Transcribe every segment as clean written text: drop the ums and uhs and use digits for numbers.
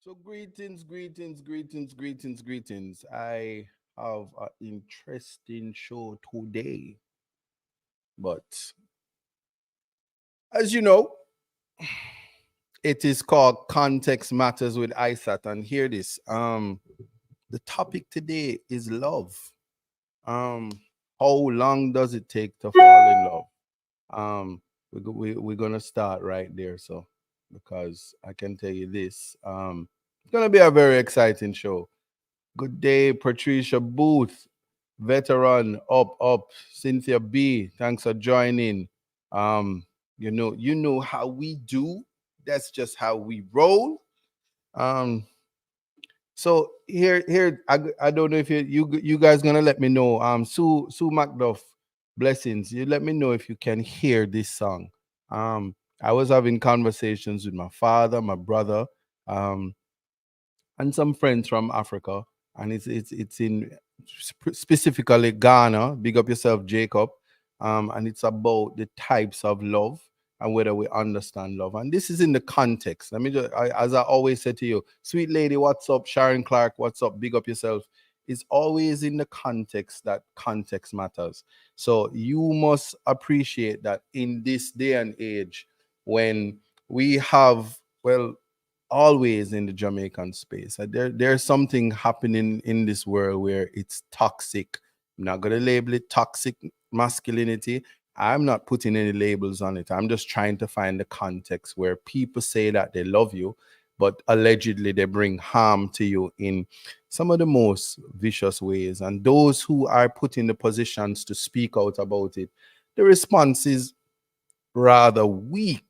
So greetings. I have an interesting show today, but as you know, it is called Context Matters with ISAT. And hear this. The topic today is love. Um, how long does it take to fall in love? We're gonna start right there. So because I can tell you this, it's gonna be a very exciting show. Good day, Patricia Booth, veteran, up, Cynthia B. Thanks for joining. Um, you know how we do. That's just how we roll. Um, so here, I don't know if you guys gonna let me know. Sue Macduff, blessings. You let me know if you can hear this song. I was having conversations with my father, my brother. Um, and some friends from Africa, and it's in specifically Ghana. Big up yourself, Jacob. And it's about the types of love and whether we understand love. And this is in the context. Let me just, as I always say to you, sweet lady, what's up? Sharon Clark, what's up? Big up yourself. It's always in the context that context matters. So you must appreciate that in this day and age when we have, well, always in the Jamaican space. There's something happening in this world where it's toxic. I'm not gonna label it toxic masculinity. I'm not putting any labels on it. I'm just trying to find the context where people say that they love you, but allegedly they bring harm to you in some of the most vicious ways. And those who are put in the positions to speak out about it, the response is rather weak,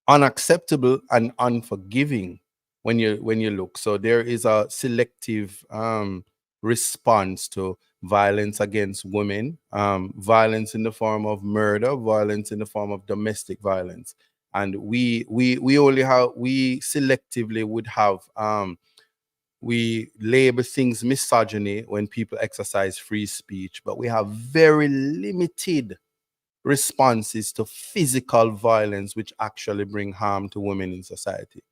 unacceptable, and unforgiving when you look. So there is a selective response to violence against women, violence in the form of murder, violence in the form of domestic violence. And we selectively would have we label things misogyny when people exercise free speech, but we have very limited responses to physical violence, which actually bring harm to women in society.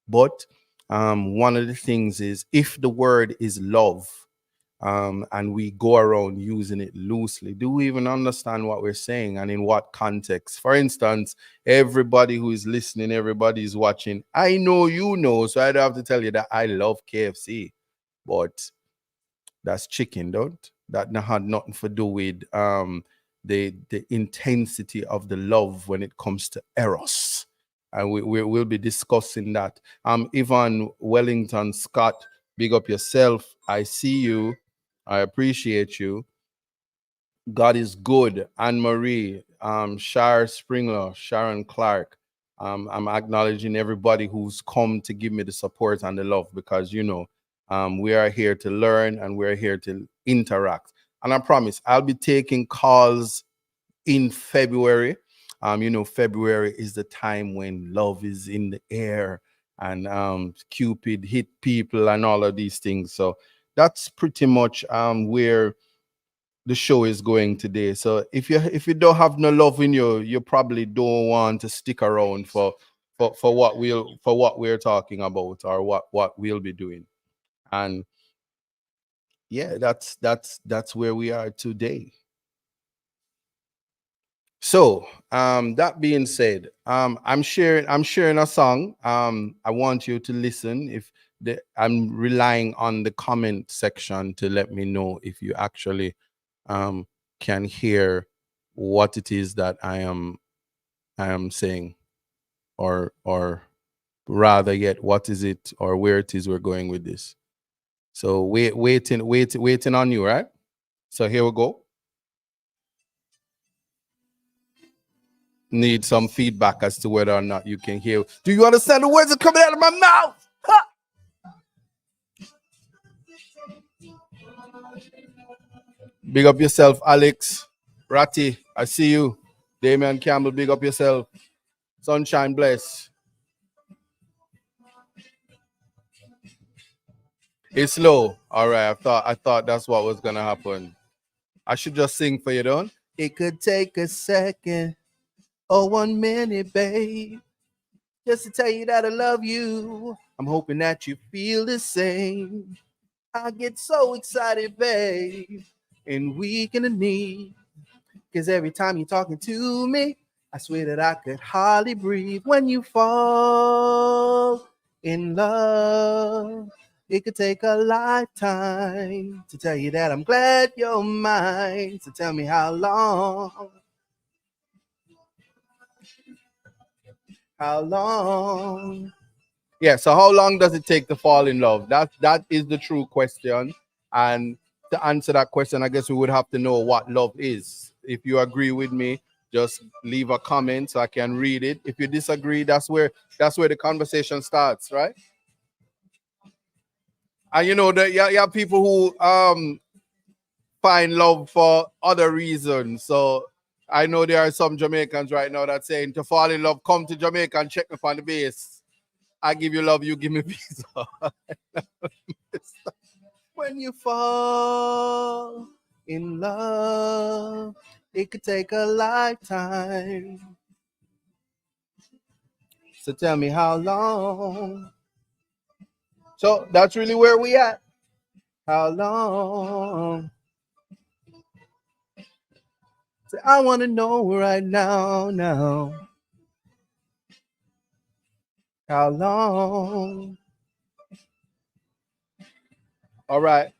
But one of the things is if the word is love, and we go around using it loosely, do we even understand what we're saying and in what context? For instance, everybody who is listening, everybody is watching. I know you know, so I don't have to tell you that I love KFC, but that's chicken, don't that had nothing to do with the intensity of the love when it comes to Eros. And we'll be discussing that. Ivan Wellington Scott, big up yourself. I see you. I appreciate you. God is good. Anne Marie, Shar Springler, Sharon Clark. I'm acknowledging everybody who's come to give me the support and the love because we are here to learn and we're here to interact. And I promise I'll be taking calls in February. February is the time when love is in the air and Cupid hit people and all of these things. So that's pretty much where the show is going today. So if you don't have no love in you, you probably don't want to stick around for what we're talking about or what we'll be doing. And yeah, that's where we are today. So that being said, I'm sharing a song. I want you to listen. I'm relying on the comment section to let me know if you actually um, can hear what it is that I am saying, or rather yet, what is it or where it is we're going with this. So waiting on you, right? So here we go. Need some feedback as to whether or not you can hear. Do you understand the words that are coming out of my mouth? Ha! Big up yourself, Alex. Ratty, I see you. Damian Campbell, big up yourself. Sunshine bless. It's low. All right. I thought that's what was gonna happen. I should just sing for you, don't? It could take a second or 1 minute, babe, just to tell you that I love you. I'm hoping that you feel the same. I get so excited, babe, and weak in the knee. Cause every time you're talking to me, I swear that I could hardly breathe. When you fall in love, it could take a lifetime to tell you that I'm glad you're mine. So tell me how long. Yeah, so how long does it take to fall in love? That is the true question. And to answer that question, I guess we would have to know what love is. If you agree with me, just leave a comment so I can read it. If you disagree, that's where the conversation starts, right? And you know that you have people who find love for other reasons. So I know there are some Jamaicans right now that saying to fall in love, come to Jamaica and check me on the base. I give you love, you give me peace. When you fall in love, it could take a lifetime. So tell me how long. So that's really where we at. How long? So I want to know right now. How long? All right.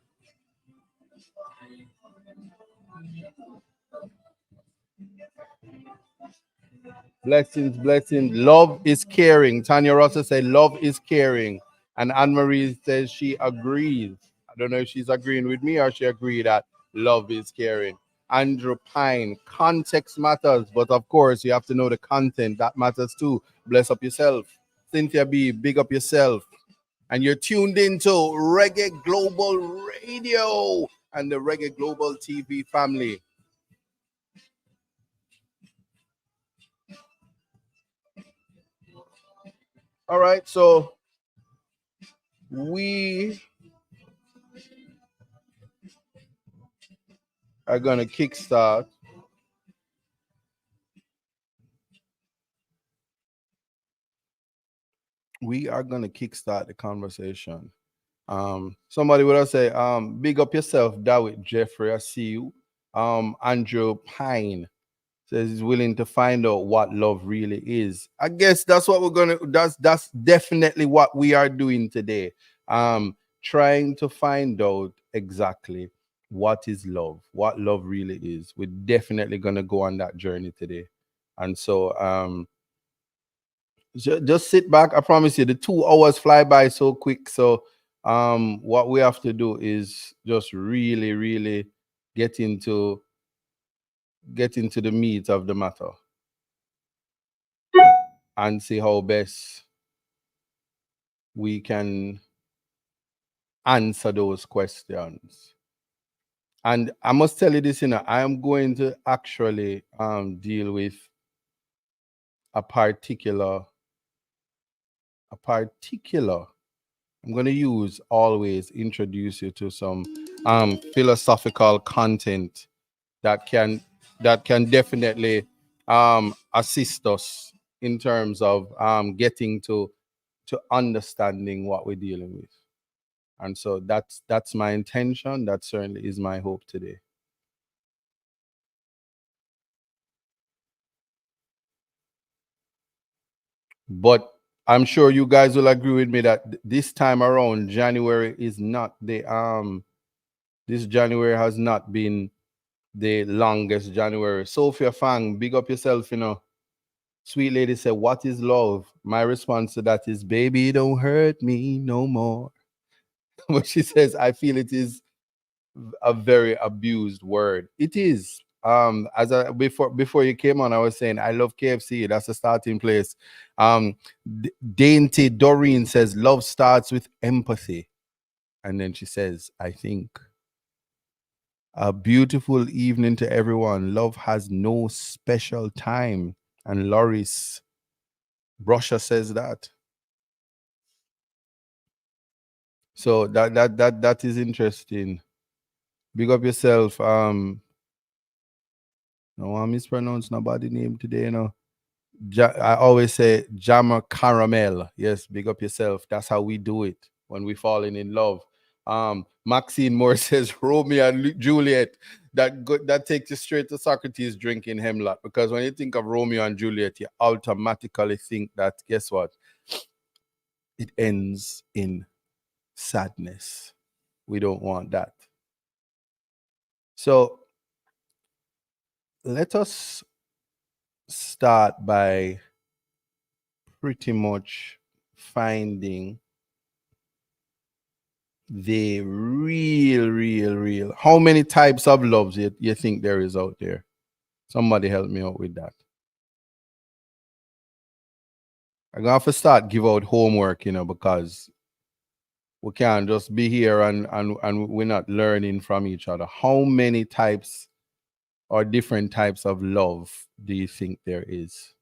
Blessings, blessings. Love is caring. Tanya Rossa said, love is caring. And Anne Marie says she agrees. I don't know if she's agreeing with me or she agreed that love is caring. Andrew Pine, context matters, but of course, you have to know the content. That matters too. Bless up yourself. Cynthia B, big up yourself. And you're tuned into Reggae Global Radio and the Reggae Global TV family. All right, so we are going to kickstart. We are going to kickstart the conversation. Somebody would have say, big up yourself, David Jeffrey. I see you. Andrew Pine says he's willing to find out what love really is. I guess that's what we're gonna. That's definitely what we are doing today. Trying to find out exactly what is love, what love really is. We're definitely gonna go on that journey today, and so just sit back. I promise you, the 2 hours fly by so quick. So what we have to do is just really, really get into the meat of the matter and see how best we can answer those questions. And I must tell you this, I am going to actually deal with a particular a particular I'm going to use always introduce you to some philosophical content that can definitely assist us in terms of getting to understanding what we're dealing with. And so that's my intention. That certainly is my hope today. But I'm sure you guys will agree with me that this time around, January is not the this January has not been the longest January. Sophia Fang, big up yourself, Sweet lady said, what is love? My response to that is, baby, don't hurt me no more. But she says, I feel it is a very abused word. It is. As I before you came on, I was saying I love KFC. That's the starting place. Dainty Doreen says love starts with empathy, and then she says, I think. A beautiful evening to everyone. Love has no special time, and Loris Brusher says that. So that is interesting. Big up yourself. No, I mispronounce nobody name today, I always say Jammer Caramel. Yes, big up yourself. That's how we do it when we falling in love. Maxine Moore says Romeo and Juliet. That takes you straight to Socrates drinking hemlock, because when you think of Romeo and Juliet, you automatically think that, guess what? It ends in sadness. We don't want that. So let us start by pretty much finding the real. How many types of loves you think there is out there? Somebody help me out with that. I'm gonna have to start give out homework, because we can't just be here and we're not learning from each other. How many types or different types of love do you think there is?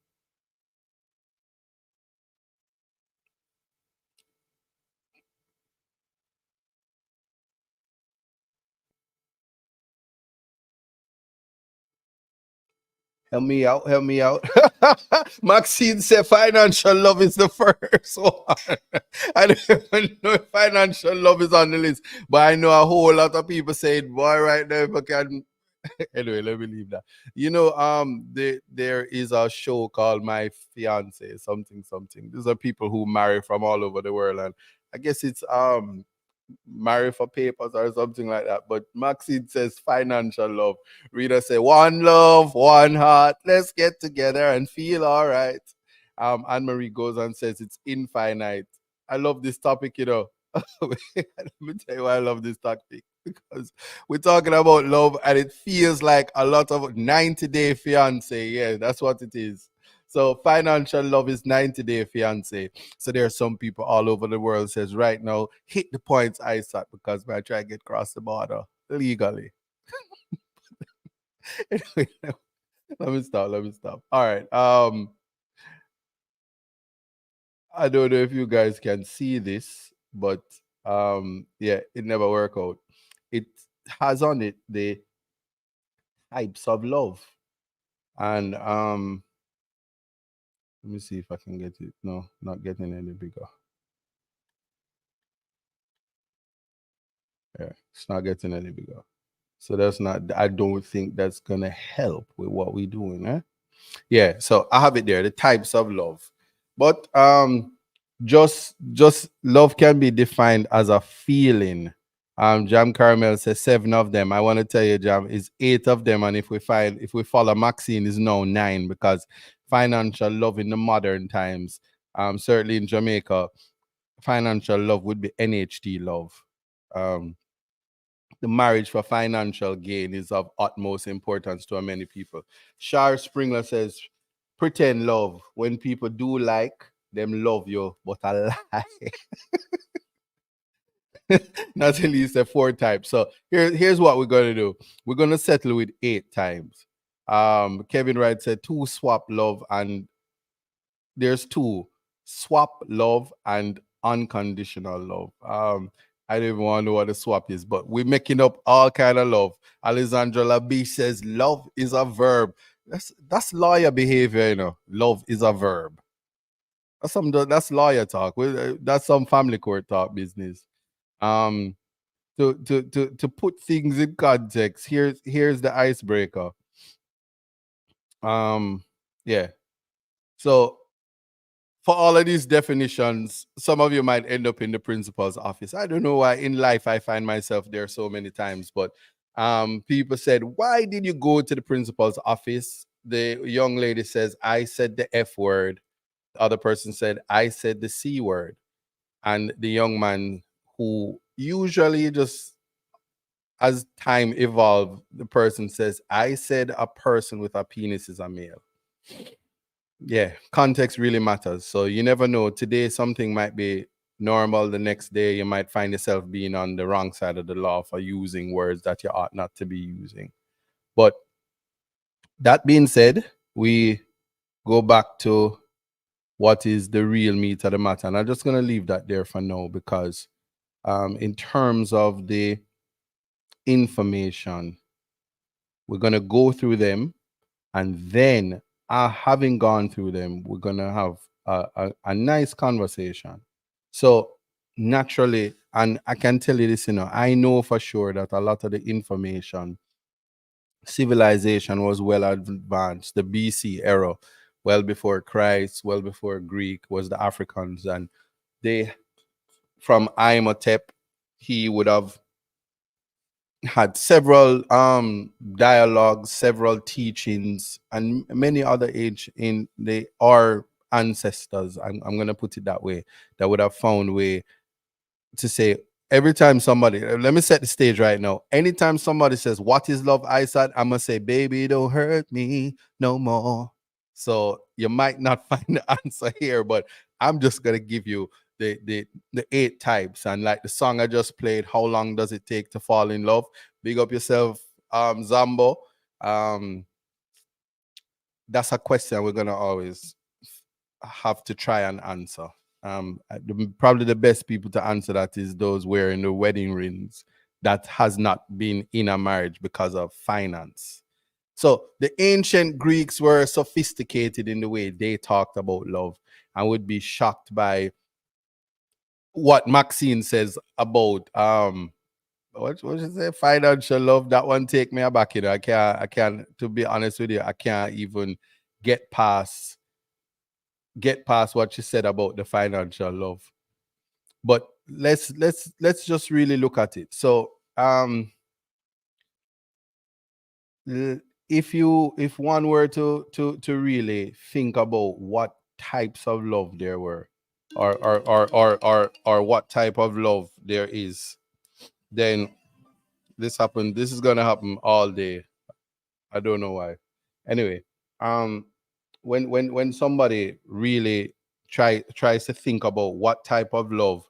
Help me out, help me out. Maxine said financial love is the first one. I don't even know if financial love is on the list, but I know a whole lot of people saying, boy, right now, if I can. Anyway, let me leave that. There is a show called My Fiance, something. These are people who marry from all over the world, and I guess it's marry for papers or something like that. But Maxine says financial love. Rita say one love, one heart. Let's get together and feel all right. Anne Marie goes and says it's infinite. I love this topic, Let me tell you why I love this topic. Because we're talking about love and it feels like a lot of 90-day fiance. Yeah, that's what it is. So financial love is 90-day fiance. So there are some people all over the world says right now, hit the points I set because I try to get across the border legally. Anyway, let me stop. All right. I don't know if you guys can see this, but yeah, it never worked out. It has on it the types of love. And let me see if I can get it. No, not getting any bigger. Yeah, it's not getting any bigger. So that's not, I don't think that's gonna help with what we're doing, eh? Yeah, so I have it there, the types of love. But just love can be defined as a feeling. Jam Caramel says 7 of them. I want to tell you, Jam, is 8 of them, and if we follow Maxine, is now 9, because financial love in the modern times, certainly in Jamaica, financial love would be NHT love. Um, the marriage for financial gain is of utmost importance to many people. Shar Springler says, pretend love. When people do like, them love you, but a lie. Natalie said 4 types. So here's what we're gonna do. We're gonna settle with 8 times. Kevin Wright said 2 swap love, and there's 2 swap love and unconditional love. I don't even want to know what the swap is, but we're making up all kind of love. Alexandra Labiche says love is a verb. That's lawyer behavior, Love is a verb. That's lawyer talk. That's some family court talk business. Um, to put things in context, here's the icebreaker. Yeah. So for all of these definitions, some of you might end up in the principal's office. I don't know why in life I find myself there so many times, but people said, why did you go to the principal's office? The young lady says, I said the F word. The other person said, I said the C word. And the young man, who usually just as time evolved, the person says, I said a person with a penis is a male. Yeah, context really matters. So you never know. Today, something might be normal. The next day, you might find yourself being on the wrong side of the law for using words that you ought not to be using. But that being said, we go back to what is the real meat of the matter. And I'm just going to leave that there for now, because in terms of the information, we're going to go through them, and then having gone through them, we're gonna have a nice conversation. So naturally, and I can tell you this, I know for sure that a lot of the information, civilization was well advanced. The BC era, well before Christ, well before Greek, was the Africans, and they, from Imhotep, he would have had several dialogues, several teachings, and many other age in the our ancestors. I'm gonna put it that way. That would have found way to say every time somebody, let me set the stage right now. Anytime somebody says, "What is love?" I said, I'm gonna say, "Baby, don't hurt me no more." So you might not find the answer here, but I'm just gonna give you the 8 types. And like the song I just played, "How long does it take to fall in love?" Big up yourself, Zambo. Um, that's a question we're gonna always have to try and answer. Probably the best people to answer that is those wearing the wedding rings that has not been in a marriage because of finance. So the ancient Greeks were sophisticated in the way they talked about love, and would be shocked by what Maxine says about what you say, financial love. That one take me aback. I can't, to be honest with you, I can't even get past get past what you said about the financial love. But let's just really look at it. So if one were to really think about what types of love there were, or what type of love there is, then this is gonna happen all day. I don't know why. Anyway, um when somebody really tries to think about what type of love,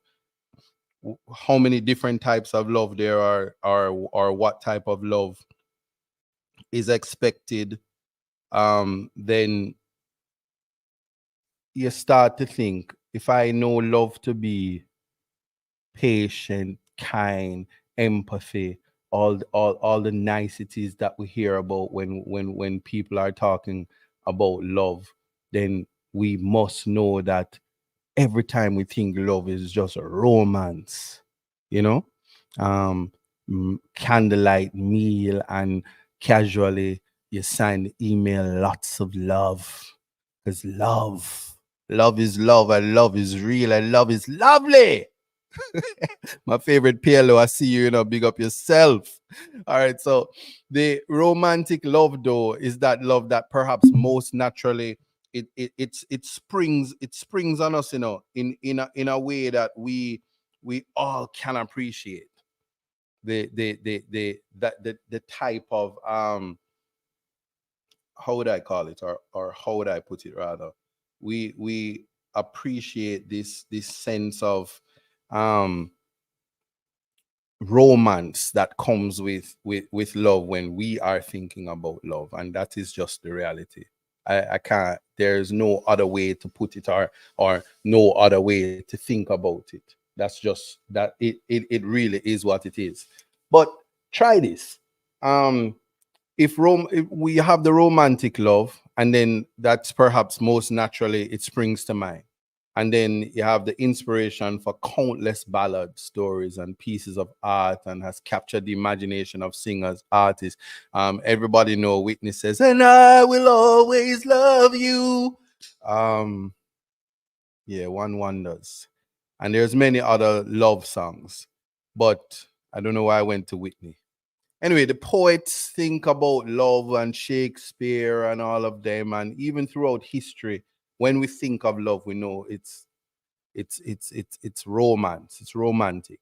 how many different types of love there are, or what type of love is expected, then you start to think, if I know love to be patient, kind, empathy, all the niceties that we hear about when people are talking about love, then we must know that every time we think love is just a romance, you know, um, candlelight meal, and casually you sign the email, lots of love, because love is love, and love is real, and love is lovely. My favorite PLO, I see you, big up yourself. All right, so the romantic love, though, is that love that perhaps most naturally it springs on us, in a way that we all can appreciate the type of how would I call it, or how would I put it rather, we appreciate this sense of um romance that comes with love when we are thinking about love, and that is just the reality. I can't, there's no other way to put it, or no other way to think about it. That's just that it really is what it is. But try this. If we have the romantic love, and then that's perhaps most naturally it springs to mind, and then you have the inspiration for countless ballad stories and pieces of art, and has captured the imagination of singers, artists. Everybody know Whitney says, "And I will always love you." um yeah, one wonders. And there's many other love songs, but I don't know why I went to Whitney. Anyway, the poets think about love, and Shakespeare and all of them, and even throughout history, when we think of love, we know it's romance, it's romantic.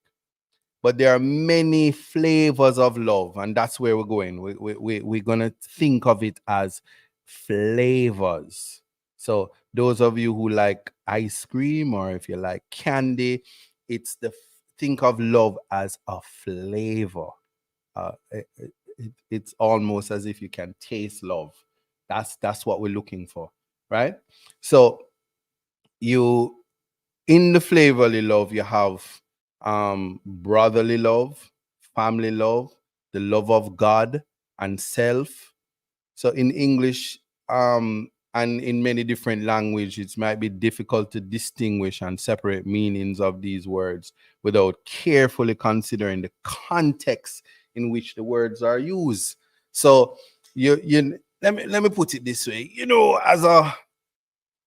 But there are many flavors of love, and that's where we're going. We're gonna think of it as flavors. So those of you who like ice cream, or if you like candy, it's think of love as a flavor. It's almost as if you can taste love. That's what we're looking for, right? So you in the flavorly love, you have brotherly love, family love, the love of God, and self. So in English, and in many different languages, it might be difficult to distinguish and separate meanings of these words without carefully considering the context in which the words are used. So you let me put it this way. As a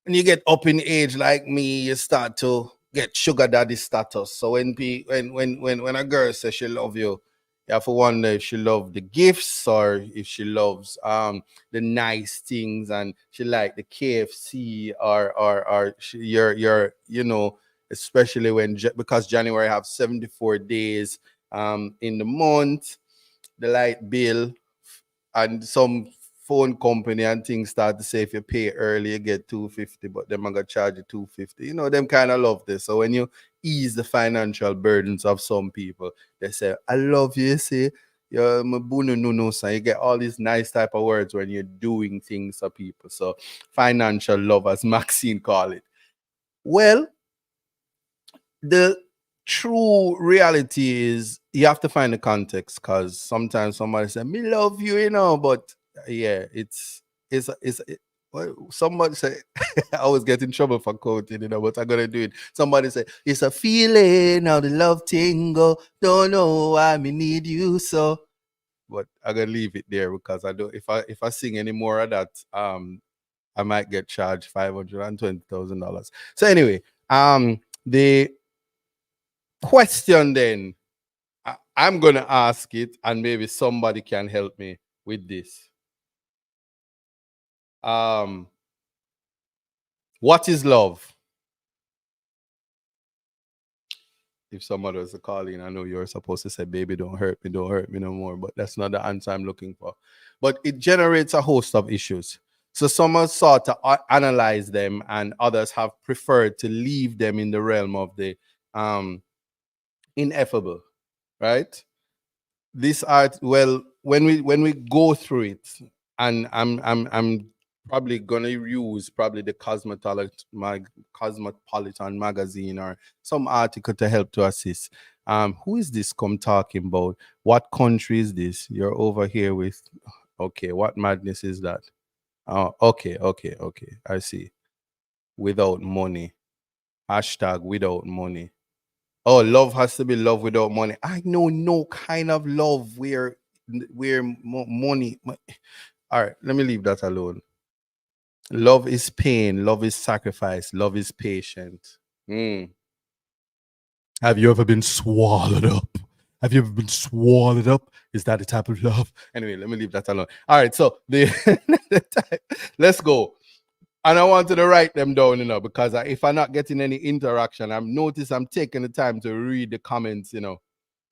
when you get up in age like me, you start to get sugar daddy status. So when a girl says she love you, you have to wonder if she love the gifts or if she loves the nice things and she like the KFC or you're especially because January have 74 days in the month, the light bill and some phone company and things start to say if you pay early you get 250, but them are gonna charge you 250. Them kind of love this. So when you ease the financial burdens of some people, they say I love you, see, you're my bunu no son. You get all these nice type of words when you're doing things for people. So financial love, as Maxine call it. Well, the true reality is you have to find the context, because sometimes somebody say me love you, but yeah, well, somebody say I always get in trouble for quoting, but I'm gonna do it. Somebody say it's a feeling how the love tingle, don't know why me need you so, but I'm gonna leave it there because I don't, if I sing any more of that, I might get charged $520,000. So anyway, the question then, I'm going to ask it and maybe somebody can help me with this. What is love? If somebody was to call in, I know you're supposed to say, baby, don't hurt me no more, but that's not the answer I'm looking for. But it generates a host of issues. So some have sought to analyze them and others have preferred to leave them in the realm of the ineffable, right? This art, well, when we go through it, and I'm probably gonna use probably the Cosmopolitan magazine or some article to help to assist. Who is this come talking about? What country is this? You're over here with, okay, what madness is that? Oh, okay, I see. Without money. Hashtag without money. Oh, love has to be love without money. I know no kind of love where money. All right, let me leave that alone. Love is pain. Love is sacrifice. Love is patient. Mm. Have you ever been swallowed up? Have you ever been swallowed up? Is that the type of love? Anyway, let me leave that alone. All right, so let's go. And I wanted to write them down, because if I'm not getting any interaction, I'm taking the time to read the comments,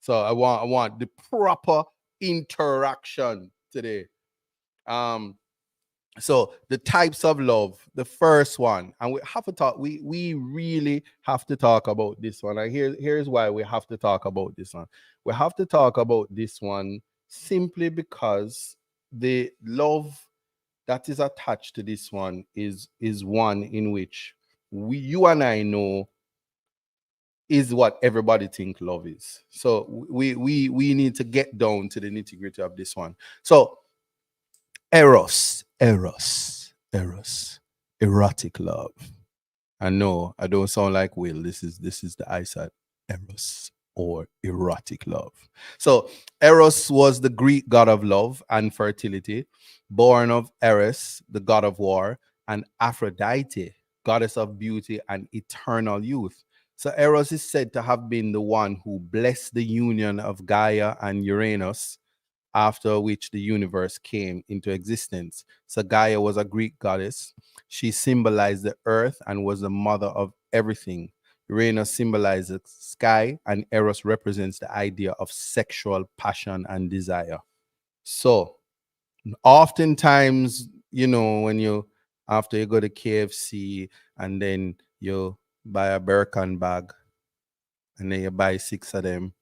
So I want the proper interaction today. So the types of love, the first one, and we have to talk. We really have to talk about this one. And here's why we have to talk about this one. We have to talk about this one simply because the love that is attached to this one is one in which you and I know is what everybody think love is. So we need to get down to the nitty gritty of this one. So erotic love. I know I don't sound like Will. This is the eyesight. Eros, or erotic love. So Eros was the Greek god of love and fertility, born of Eros, the god of war, and Aphrodite, goddess of beauty and eternal youth. So Eros is said to have been the one who blessed the union of Gaia and Uranus, after which the universe came into existence. So Gaia was a Greek goddess. She symbolized the earth and was the mother of everything. Uranus symbolizes sky, and Eros represents the idea of sexual passion and desire. So oftentimes, when after you go to KFC and then you buy a Birkin bag and then you buy 6 of them,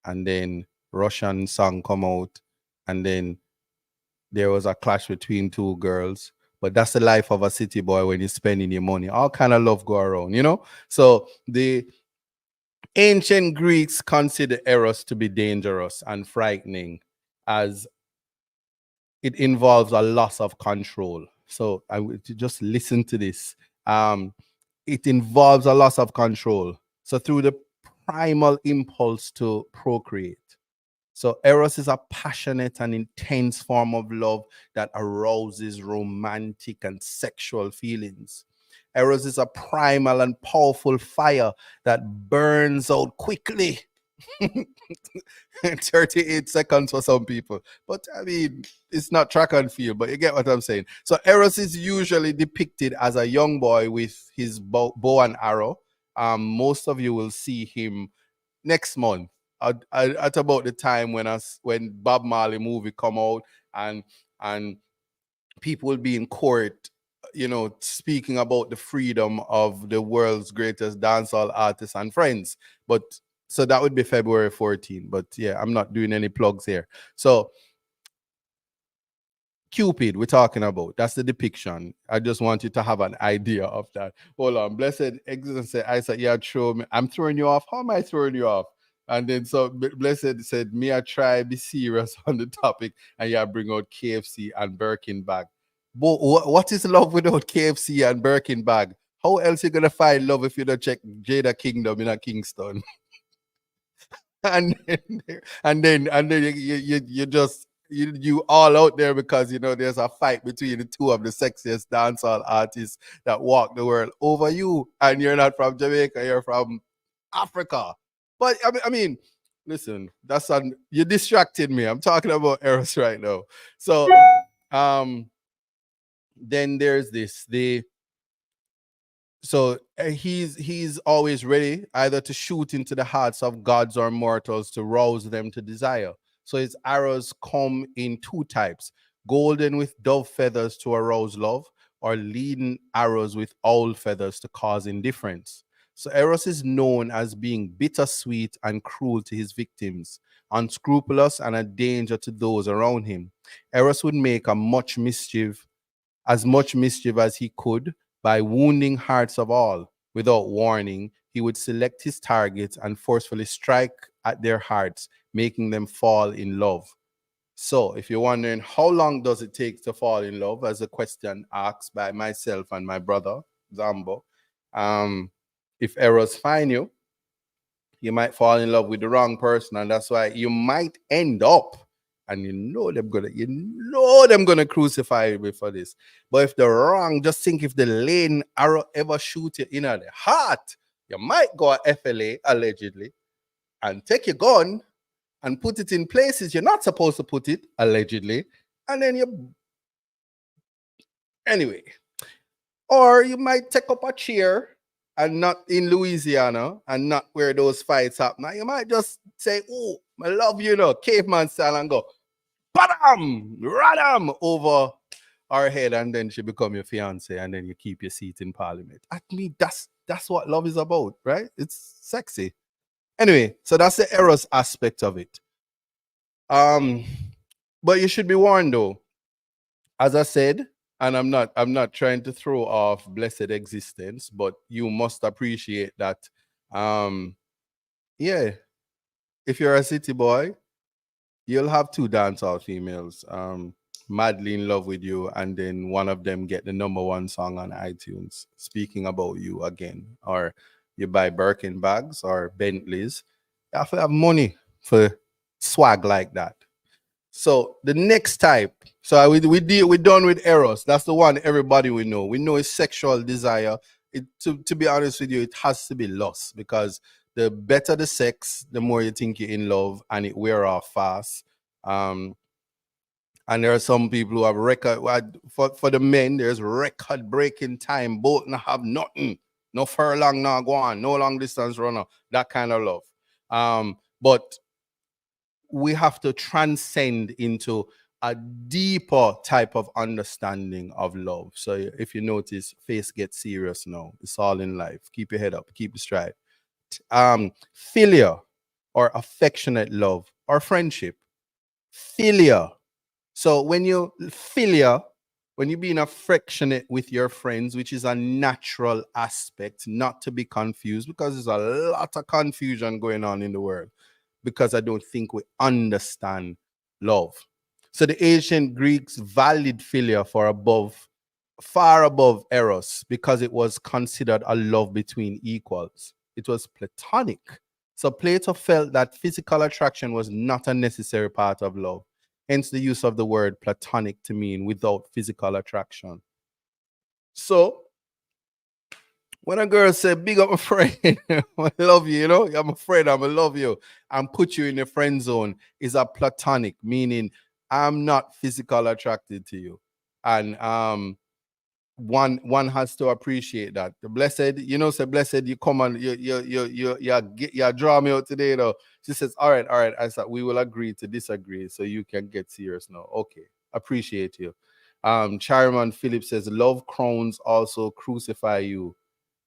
and then Russian song come out, and then there was a clash between two girls. But that's the life of a city boy when you're spending your money. All kind of love go around. So the ancient Greeks considered Eros to be dangerous and frightening, as it involves a loss of control. So I would just listen to this. Um, it involves a loss of control. So through the primal impulse to procreate. So Eros is a passionate and intense form of love that arouses romantic and sexual feelings. Eros is a primal and powerful fire that burns out quickly. 38 seconds for some people. But I mean, it's not track and field, but you get what I'm saying. So Eros is usually depicted as a young boy with his bow and arrow. Most of you will see him next month at about the time when Bob Marley movie come out, and and people will be in court, speaking about the freedom of the world's greatest dancehall artists and friends. But so that would be February 14th. But yeah, I'm not doing any plugs here. So Cupid, we're talking about. That's the depiction. I just want you to have an idea of that. Hold on. Blessed existence said, I said, yeah, true. I'm throwing you off. How am I throwing you off? And then so Blessed said, me, I try be serious on the topic. And yeah, bring out KFC and Birkin bag. But what is love without KFC and Birkin bag? How else you gonna find love if you don't check Jada Kingdom in a Kingston? and then and then you just you all out there because there's a fight between the two of the sexiest dancehall artists that walk the world over you, and you're not from Jamaica, you're from Africa. But I mean, listen, you distracted me. I'm talking about Eros right now. So um then there's this the so he's always ready either to shoot into the hearts of gods or mortals to rouse them to desire. So his arrows come in two types: golden with dove feathers to arouse love, or leaden arrows with owl feathers to cause indifference. So Eros is known as being bittersweet and cruel to his victims, unscrupulous and a danger to those around him. Eros would make as much mischief as he could by wounding hearts of all. Without warning, he would select his targets and forcefully strike at their hearts, making them fall in love. So, if you're wondering how long does it take to fall in love, as a question asked by myself and my brother Zambo, um, if errors find you, you might fall in love with the wrong person, and that's why you might end up, and you know them gonna crucify you for this. But if the wrong, just think if the lane arrow ever shoot you in the heart, you might go a FLA allegedly and take your gun and put it in places you're not supposed to put it allegedly, and then you anyway. Or you might take up a chair and not in Louisiana and not where those fights happen. You might just say, oh, I love caveman style, and go, badam, radam over our head, and then she become your fiance, and then you keep your seat in parliament. I mean, that's what love is about, right? It's sexy. Anyway, so that's the Eros aspect of it. Um, but you should be warned though, as I said, and I'm not trying to throw off blessed existence, but you must appreciate that. Um, yeah, if you're a city boy, you'll have two dancehall females madly in love with you, and then one of them get the number one song on iTunes speaking about you again. Or you buy Birkin bags or Bentleys. You have to have money for swag like that. So the next type, so we're done with Eros. That's the one everybody we know. We know it's sexual desire. To be honest with you, it has to be lust, because the better the sex, the more you think you're in love, and it wear off fast. Um, and there are some people who have for the men. There's record breaking time. Both not have nothing, no furlong, no go on, no long distance runner. That kind of love. But we have to transcend into a deeper type of understanding of love. So if you notice, face gets serious now. It's all in life. Keep your head up, keep the stride. Filia, or affectionate love, or friendship. Filia. So when you're being affectionate with your friends, which is a natural aspect, not to be confused, because there's a lot of confusion going on in the world, because I don't think we understand love. So the ancient Greeks valued philia for above far above Eros because it was considered a love between equals. It was platonic. So Plato felt that physical attraction was not a necessary part of love. Hence the use of the word platonic to mean without physical attraction. So when a girl say, big up my friend, I love you, you know, I'm a friend, I'm going to love you, and put you in the friend zone, is a platonic, meaning I'm not physical attracted to you. And one has to appreciate that. The blessed, you know, say blessed, you come on, you draw me out today, though. She says, all right, all right. I said, we will agree to disagree so you can get serious now. Okay, appreciate you. Chairman Philip says, love crowns also crucify you.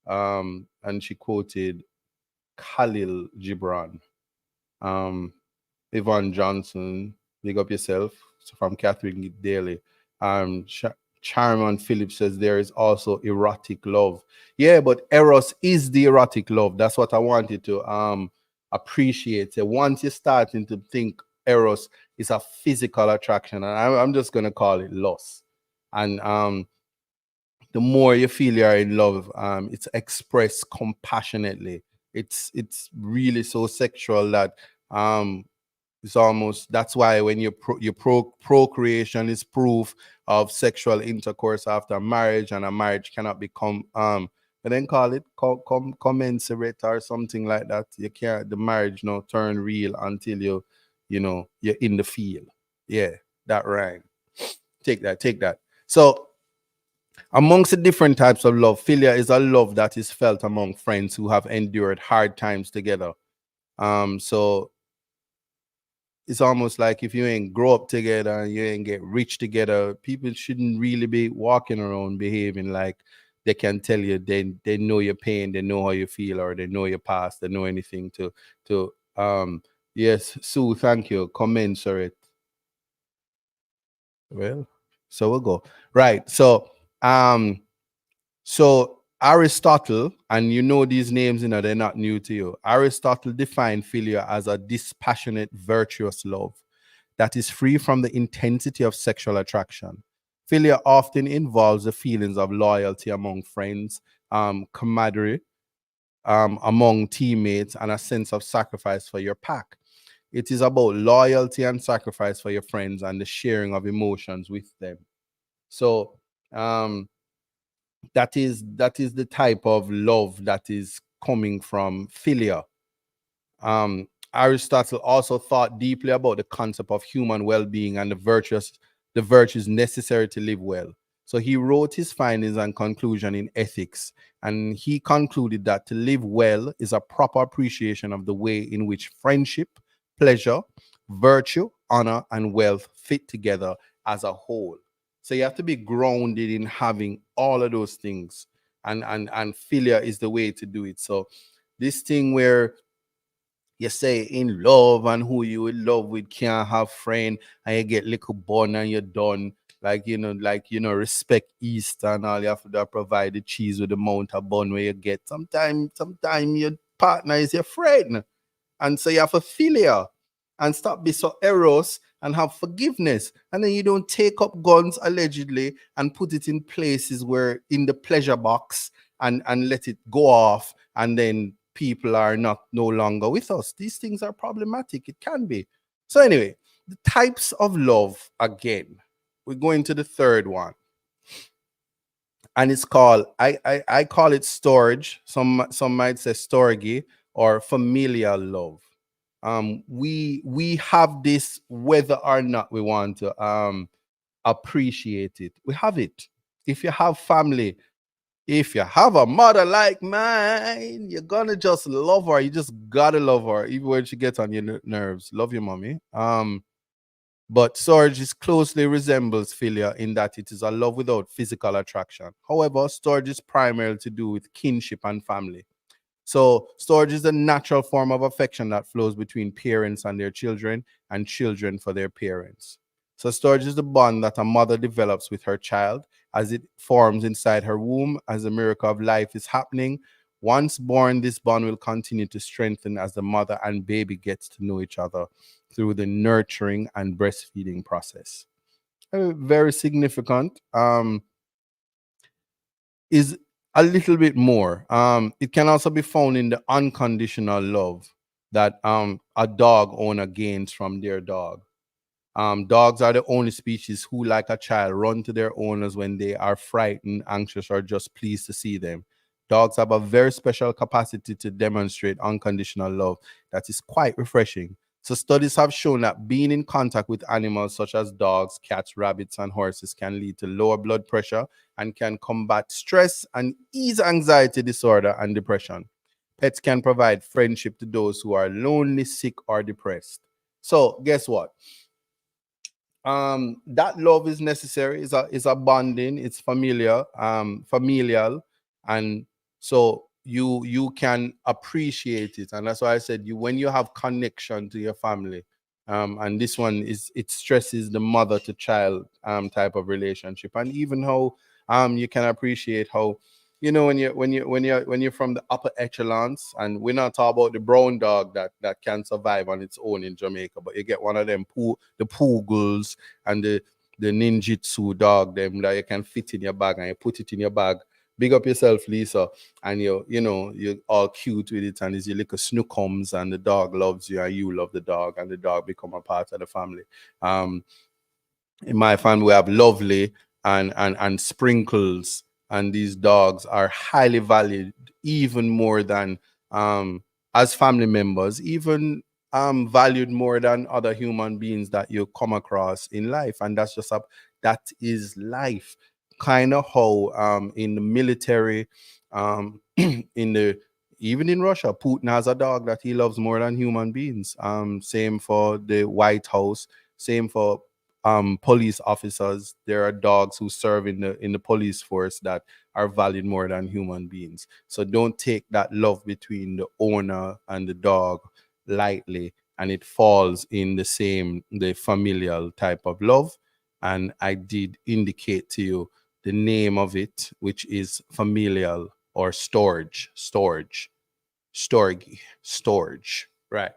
And she quoted Khalil Gibran. Um, Yvonne Johnson, big up yourself. So from Catherine Daly. Charman Phillips says there is also erotic love. Yeah, but Eros is the erotic love. That's what I wanted to appreciate. So once you're starting to think Eros is a physical attraction, and I'm just gonna call it lust. And the more you feel you're in love, it's expressed compassionately. It's really so sexual that um it's almost, that's why when procreation is proof of sexual intercourse after marriage, and a marriage cannot become but then call it commensurate or something like that. You can't, the marriage no turn real until you're in the field. Yeah, that rhyme. Take that. So amongst the different types of love, philia is a love that is felt among friends who have endured hard times together. So it's almost like if you ain't grow up together and you ain't get rich together, people shouldn't really be walking around behaving like they can tell you they know your pain, they know how you feel, or they know your past, they know anything to yes, Sue, thank you. Commensurate. Well, so we'll go. Right. So Aristotle, and you know these names, they're not new to you. Aristotle defined philia as a dispassionate, virtuous love that is free from the intensity of sexual attraction. Philia often involves the feelings of loyalty among friends, camaraderie among teammates, and a sense of sacrifice for your pack. It is about loyalty and sacrifice for your friends and the sharing of emotions with them. So um, that is the type of love that is coming from philia. Aristotle also thought deeply about the concept of human well-being and the virtues necessary to live well. So he wrote his findings and conclusion in Ethics, and he concluded that to live well is a proper appreciation of the way in which friendship, pleasure, virtue, honor, and wealth fit together as a whole. So you have to be grounded in having all of those things, and philia is the way to do it. So this thing where you say in love and who you in love with can't have friend, and you get little bun and you're done. Respect Easter and all, you have to provide the cheese with the amount of bun where you get. Sometime your partner is your friend. And so you have a philia, and stop be so eros and have forgiveness. And then you don't take up guns allegedly and put it in places where in the pleasure box, and let it go off, and then people are not no longer with us. These things are problematic. It can be. So anyway, the types of love again. We're going to the third one. And it's called, I call it storge. Some might say storge, or familial love. We have this whether or not we want to appreciate it. We have it. If you have family, if you have a mother like mine, you're gonna just love her. You just gotta love her, even when she gets on your nerves. Love your mommy. But storge is closely resembles philia in that it is a love without physical attraction. However, storge is primarily to do with kinship and family. So storge is a natural form of affection that flows between parents and their children, and children for their parents. So storge is the bond that a mother develops with her child as it forms inside her womb as the miracle of life is happening. Once born, this bond will continue to strengthen as the mother and baby gets to know each other through the nurturing and breastfeeding process. Very significant. is a little bit more. It can also be found in the unconditional love that a dog owner gains from their dog. Dogs are the only species who, like a child, run to their owners when they are frightened, anxious, or just pleased to see them. Dogs have a very special capacity to demonstrate unconditional love that is quite refreshing. So, studies have shown that being in contact with animals such as dogs, cats, rabbits, and horses can lead to lower blood pressure and can combat stress and ease anxiety disorder and depression. Pets can provide friendship to those who are lonely, sick, or depressed. So, guess what? That love is necessary, is a bonding, it's familial, and so you can appreciate it. And that's why I said, you when you have connection to your family, and this one is, it stresses the mother to child type of relationship, and even how you can appreciate how, when you're from the upper echelons, and we're not talking about the brown dog that can survive on its own in Jamaica, but you get one of them the poogles and the ninjutsu dog them that you can fit in your bag, and you put it in your bag. Big up yourself, Lisa, and you're all cute with it, and it's your little snookums, and the dog loves you, and you love the dog, and the dog become a part of the family. Um, in my family we have Lovely and Sprinkles, and these dogs are highly valued, even more than as family members, even valued more than other human beings that you come across in life. And that is life. Kind of how in the military, in the even in Russia, Putin has a dog that he loves more than human beings. Same for the White House, same for police officers. There are dogs who serve in the police force that are valued more than human beings. So don't take that love between the owner and the dog lightly, and it falls in the familial type of love. And I did indicate to you the name of it, which is familial or storge, right?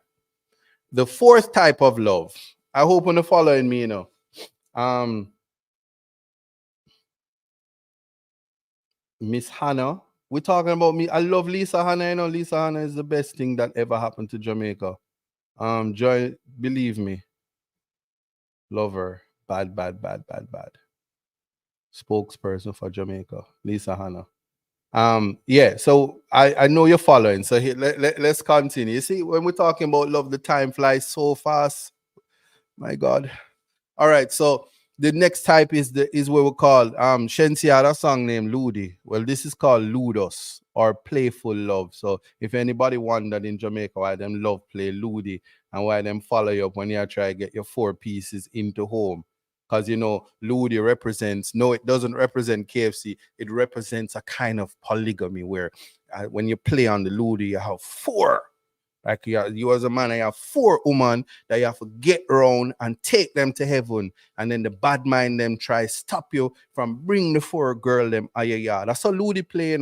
The fourth type of love, I hope you're following me, um, Miss Hannah. We're talking about me. I love Lisa Hannah. Lisa Hannah is the best thing that ever happened to Jamaica. Joy, believe me, love her. Bad, bad, bad, bad, bad. Spokesperson for Jamaica, Lisa Hannah. Yeah, so I know you're following. So here, let's continue. You see, when we're talking about love, the time flies so fast. My God. All right, so the next type is what we call Shensi had a song named Ludi. Well, this is called Ludus or playful love. So if anybody wondered in Jamaica why them love play Ludi and why them follow you up when you try to get your four pieces into home. Because Ludi represents, no, it doesn't represent KFC. It represents a kind of polygamy where when you play on the Ludi, you have four. Like you as a man, I have four women that you have to get around and take them to heaven. And then the bad mind them try stop you from bring the four girl them. Yeah. That's how Ludi play,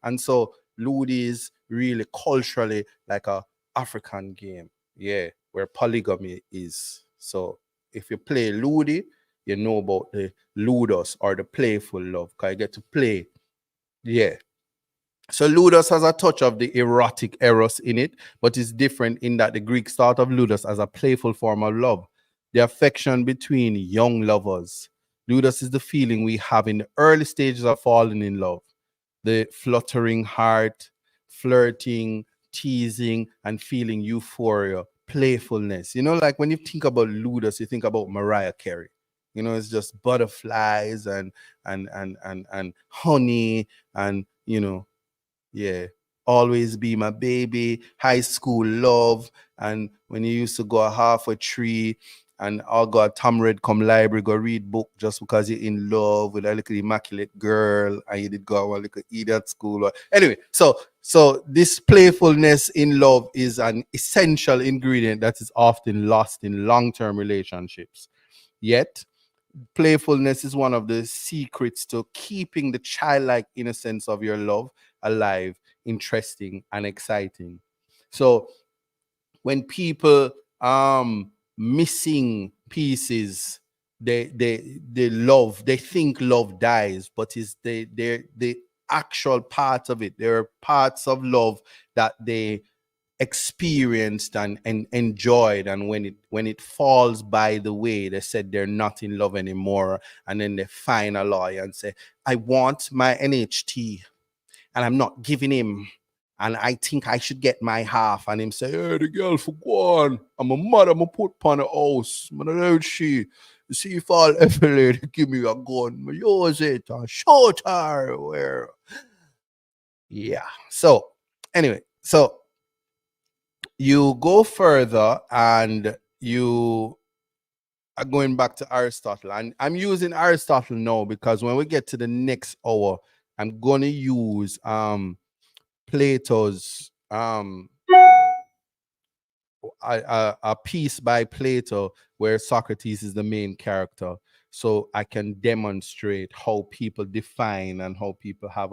And so Ludi is really culturally like a African game. Yeah, where polygamy is. So if you play Ludi, you know about the Ludus or the playful love. Because you get to play. Yeah. So Ludus has a touch of the erotic Eros in it, but it's different in that the Greeks thought of Ludus as a playful form of love, the affection between young lovers. Ludus is the feeling we have in the early stages of falling in love, the fluttering heart, flirting, teasing, and feeling euphoria, playfulness. Like when you think about Ludus, you think about Mariah Carey. It's just butterflies and honey and yeah, always be my baby, high school love, and when you used to go a half a tree and I'll go a Tom Red come library, go read book just because you're in love with a little immaculate girl and you did go a little idiot school. Anyway, so this playfulness in love is an essential ingredient that is often lost in long-term relationships. Yet, playfulness is one of the secrets to keeping the childlike innocence of your love alive, interesting, and exciting. So when people missing pieces, they think love dies, but is they actual parts of it. There are parts of love that they experienced and enjoyed, and when it falls by the way, they said they're not in love anymore, and then they find a lawyer and say, I want my NHT and I'm not giving him, and I think I should get my half. And him say, hey, the girl for go on, I'm a mother, I'm a put upon a house, man, I know she, you see if I'll ever lady give me a gun, I use it and shoot her where. Yeah, so anyway, so you go further and you are going back to Aristotle. And I'm using Aristotle now because when we get to the next hour, I'm going to use Plato's a piece by Plato where Socrates is the main character, so I can demonstrate how people define and how people have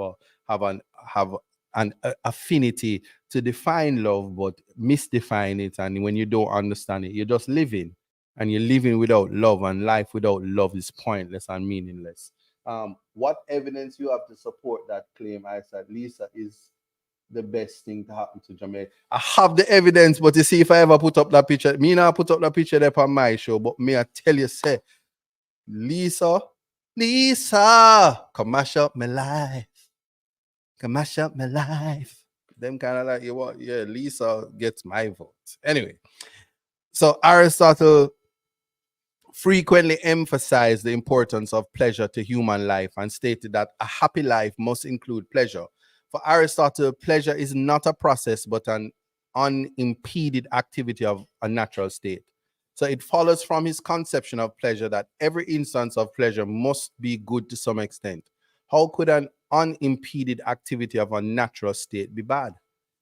an affinity to define love, but misdefine it. And when you don't understand it, you're just living, and you're living without love, and life without love is pointless and meaningless. What evidence you have to support that claim? I said Lisa is the best thing to happen to Jamaica. I have the evidence, but you see, if I ever put up that picture, me not put up that picture there on my show, but me I tell you, say, Lisa, come mash up my life. Come mash up my life. Them kind of like, you want, yeah, Lisa gets my vote. Anyway, so Aristotle frequently emphasized the importance of pleasure to human life and stated that a happy life must include pleasure. For Aristotle, pleasure is not a process but an unimpeded activity of a natural state. So it follows from his conception of pleasure that every instance of pleasure must be good to some extent. How could an unimpeded activity of a natural state be bad?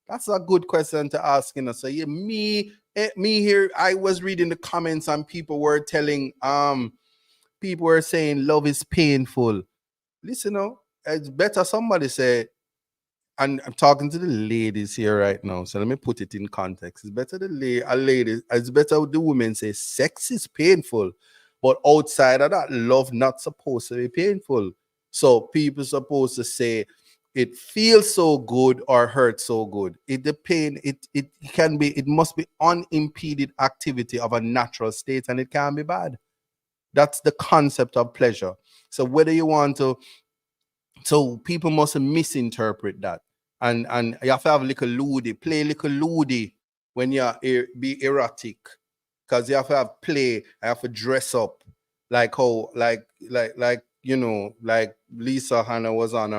That's a good question to ask. So yeah, me here, I was reading the comments and people were telling, people were saying love is painful. Listen, it's better somebody say, and I'm talking to the ladies here right now, so let me put it in context. It's better a lady, it's better the women say sex is painful, but outside of that, love not supposed to be painful. So people supposed to say it feels so good or hurts so good. It depends. It can be. It must be unimpeded activity of a natural state, and it can be bad. That's the concept of pleasure. So whether you want to, so people must misinterpret that, and you have to have little ludi, play little ludi when you be erotic, because you have to have play, I have to dress up like how like like Lisa Hannah was on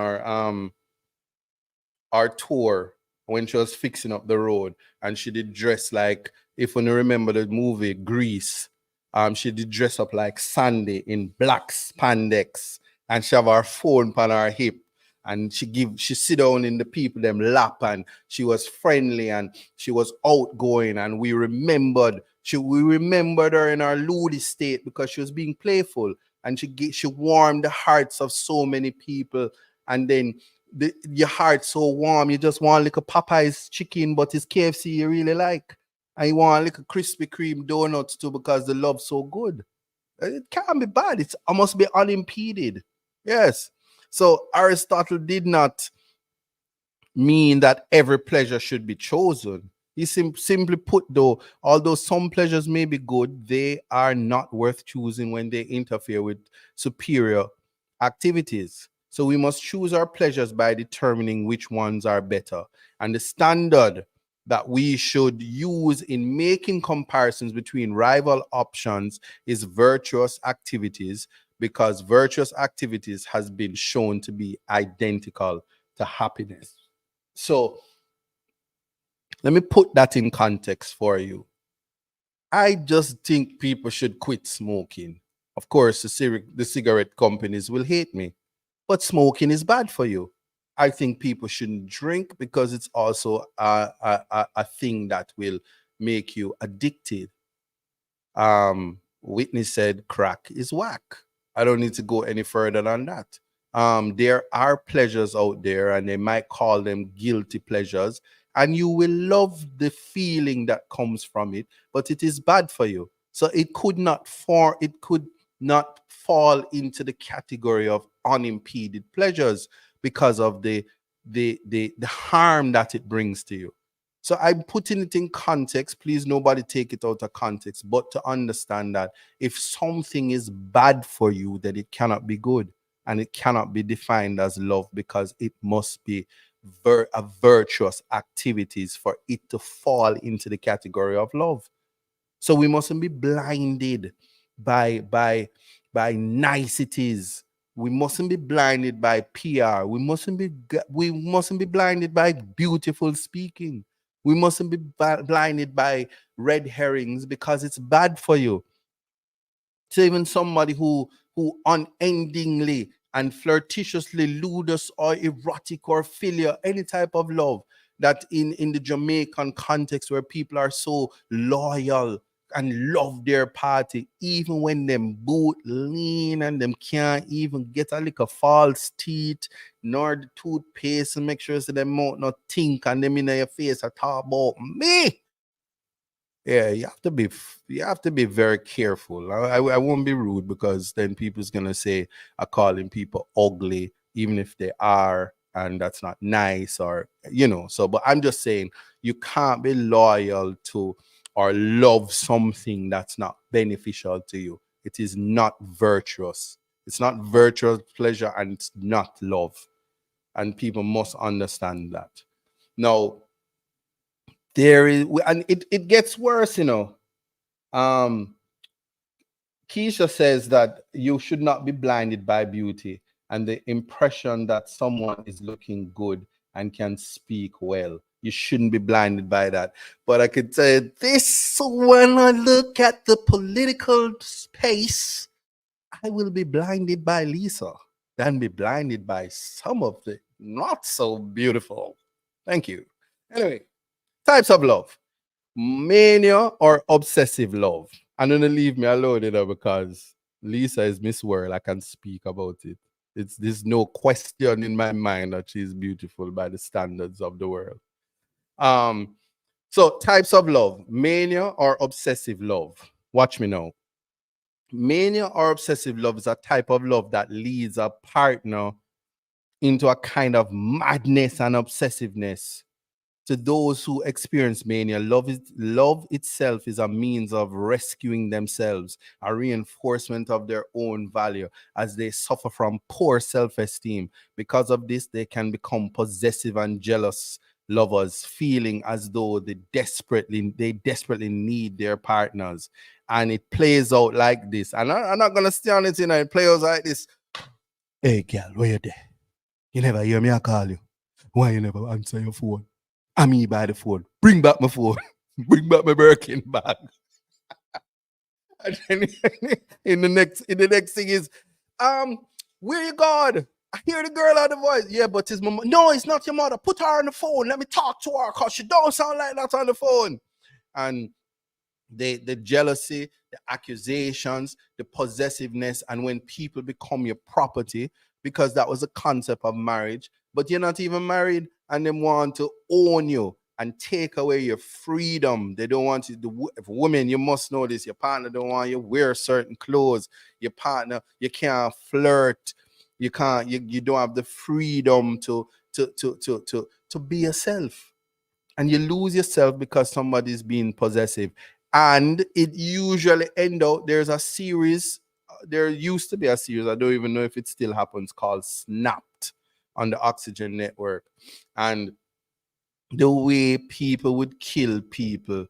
our tour when she was fixing up the road, and she did dress like, if you remember the movie Grease, she did dress up like Sandy in black spandex, and she have her phone on her hip, and she sit down in the people them lap, and she was friendly and she was outgoing, and we remembered her in our Ludus state because she was being playful, and she warmed the hearts of so many people. And then your heart so warm, you just want like a Popeye's chicken, but it's KFC you really like, and you want like a Krispy Kreme donuts too because the love's so good. It can't be bad. It must be unimpeded. Yes. So Aristotle did not mean that every pleasure should be chosen. He simply put, though, although some pleasures may be good, they are not worth choosing when they interfere with superior activities. So we must choose our pleasures by determining which ones are better. And the standard that we should use in making comparisons between rival options is virtuous activities, because virtuous activities has been shown to be identical to happiness. So let me put that in context for you. I just think people should quit smoking. Of course, the cigarette companies will hate me, but smoking is bad for you. I think people shouldn't drink because it's also a thing that will make you addicted. Whitney said crack is whack. I don't need to go any further than that. There are pleasures out there, and they might call them guilty pleasures, and you will love the feeling that comes from it, but it is bad for you. So it could not fall into the category of unimpeded pleasures. because of the harm that it brings to you. So I'm putting it in context. Please, nobody take it out of context, but to understand that if something is bad for you, then it cannot be good, and it cannot be defined as love, because it must be a virtuous activities for it to fall into the category of love. So we mustn't be blinded by by by niceties. We mustn't be blinded by PR. We mustn't be blinded by beautiful speaking. We mustn't be blinded by red herrings, because it's bad for you. So even somebody who unendingly and flirtatiously ludus or erotic or Filia, any type of love, that in the Jamaican context where people are so loyal and love their party, even when them boot lean and them can't even get a lick of false teeth nor the toothpaste and make sure so them mouth not think and them in your face are talk about me. Yeah, you have to be very careful. I won't be rude, because then people's gonna say I'm calling people ugly, even if they are, and that's not nice, or so. But I'm just saying, you can't be loyal to or love something that's not beneficial to you. It is not virtuous. It's not virtuous pleasure, and it's not love. And people must understand that. Now, there is, and it gets worse. um Keisha says that you should not be blinded by beauty and the impression that someone is looking good and can speak well. You shouldn't be blinded by that. But I could say this: when I look at the political space, I will be blinded by Lisa than be blinded by some of the not so beautiful. Thank you. Anyway, types of love: mania or obsessive love. And don't leave me alone, because Lisa is Miss World. I can speak about it. There's no question in my mind that she's beautiful by the standards of the world. Um, so types of love: mania or obsessive love. Watch me now. Mania or obsessive love is a type of love that leads a partner into a kind of madness and obsessiveness. To those who experience mania, love itself is a means of rescuing themselves, a reinforcement of their own value as they suffer from poor self-esteem. Because of this, they can become possessive and jealous lovers, feeling as though they desperately need their partners. And it plays out like this. And I'm not gonna stay on it, it plays out like this. Hey girl, where you there? You never hear me I call you. Why you never answer your phone? I'm me by the phone. Bring back my phone. Bring back my Birkin bag. And then in the next thing is, where you gone? I hear the girl on the voice. Yeah, but it's my no, it's not your mother. Put her on the phone. Let me talk to her, because she don't sound like that on the phone. And the jealousy, the accusations, the possessiveness, and when people become your property, because that was the concept of marriage, but you're not even married, and they want to own you and take away your freedom. They don't want you. If women, you must know this. Your partner don't want you wear certain clothes. Your partner, you can't flirt. You can't. You don't have the freedom to be yourself, and you lose yourself because somebody's being possessive. And it usually end out, there's a series, there used to be a series, I don't even know if it still happens, called Snapped on the Oxygen Network. And the way people would kill people,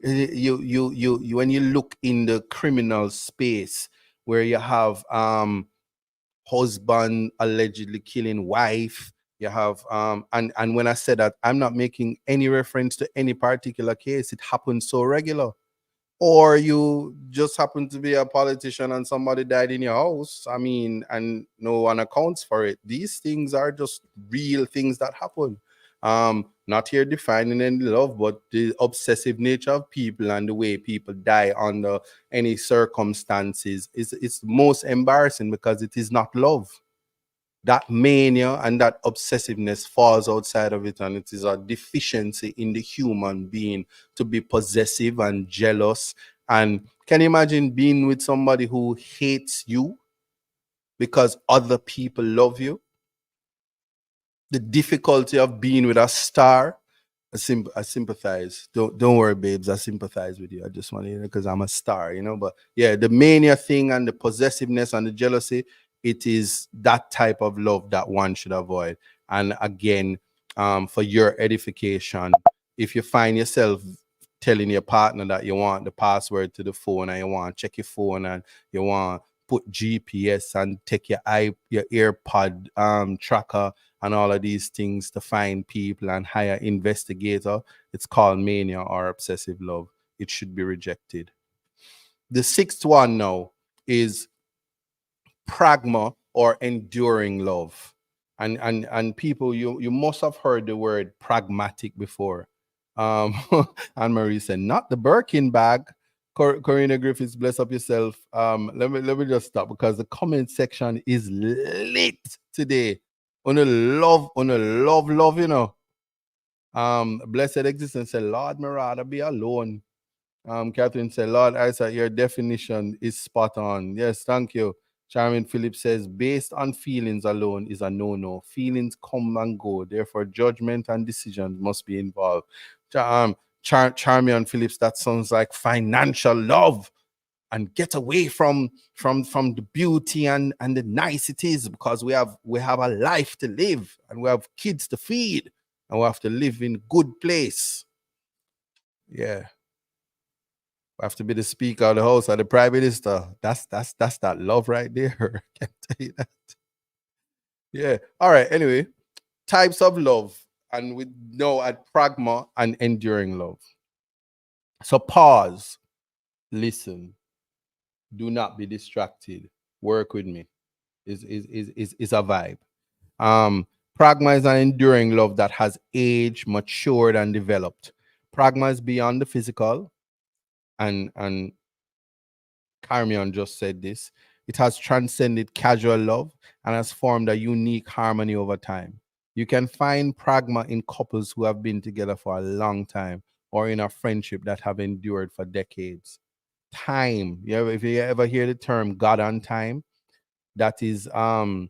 when you look in the criminal space, where you have husband allegedly killing wife. You have and when I said that, I'm not making any reference to any particular case. It happens so regular. Or you just happen to be a politician and somebody died in your house. I mean, and no one accounts for it. These things are just real things that happen. Not here defining any love, but the obsessive nature of people and the way people die under any circumstances is it's most embarrassing, because it is not love. That mania and that obsessiveness falls outside of it, and it is a deficiency in the human being to be possessive and jealous. And can you imagine being with somebody who hates you because other people love you? The difficulty of being with a star. I sympathize. Don't worry, babes. I sympathize with you. I just want to, because I'm a star, But yeah, the mania thing and the possessiveness and the jealousy, it is that type of love that one should avoid. And again, for your edification, if you find yourself telling your partner that you want the password to the phone and you want to check your phone and you want put GPS and take your earpod tracker and all of these things to find people and hire investigator, it's called mania or obsessive love. It should be rejected. The sixth one now is pragma or enduring love. And people, you must have heard the word pragmatic before. Anne Marie said, not the Birkin bag. Corina Griffiths, bless up yourself. Let me just stop because the comment section is lit today. On a love, blessed existence said, Lord, me rather be alone. Catherine said, Lord, I said your definition is spot on. Yes, thank you. Charmin Phillips says, based on feelings alone is a no-no. Feelings come and go. Therefore, judgment and decisions must be involved. Charmian Phillips, that sounds like financial love. And get away from the beauty and the niceties, because we have a life to live and we have kids to feed and we have to live in good place. Yeah. We have to be the speaker of the house or the prime minister. That's that love right there. I can tell you that. Yeah. All right. Anyway, types of love, and we know at pragma and enduring love. So pause, listen, do not be distracted. Work with me. Is a vibe. Pragma is an enduring love that has aged, matured, and developed. Pragma is beyond the physical, and Carmion just said this. It has transcended casual love and has formed a unique harmony over time. You can find pragma in couples who have been together for a long time or in a friendship that have endured for decades. Time. If you ever hear the term God on time, that is the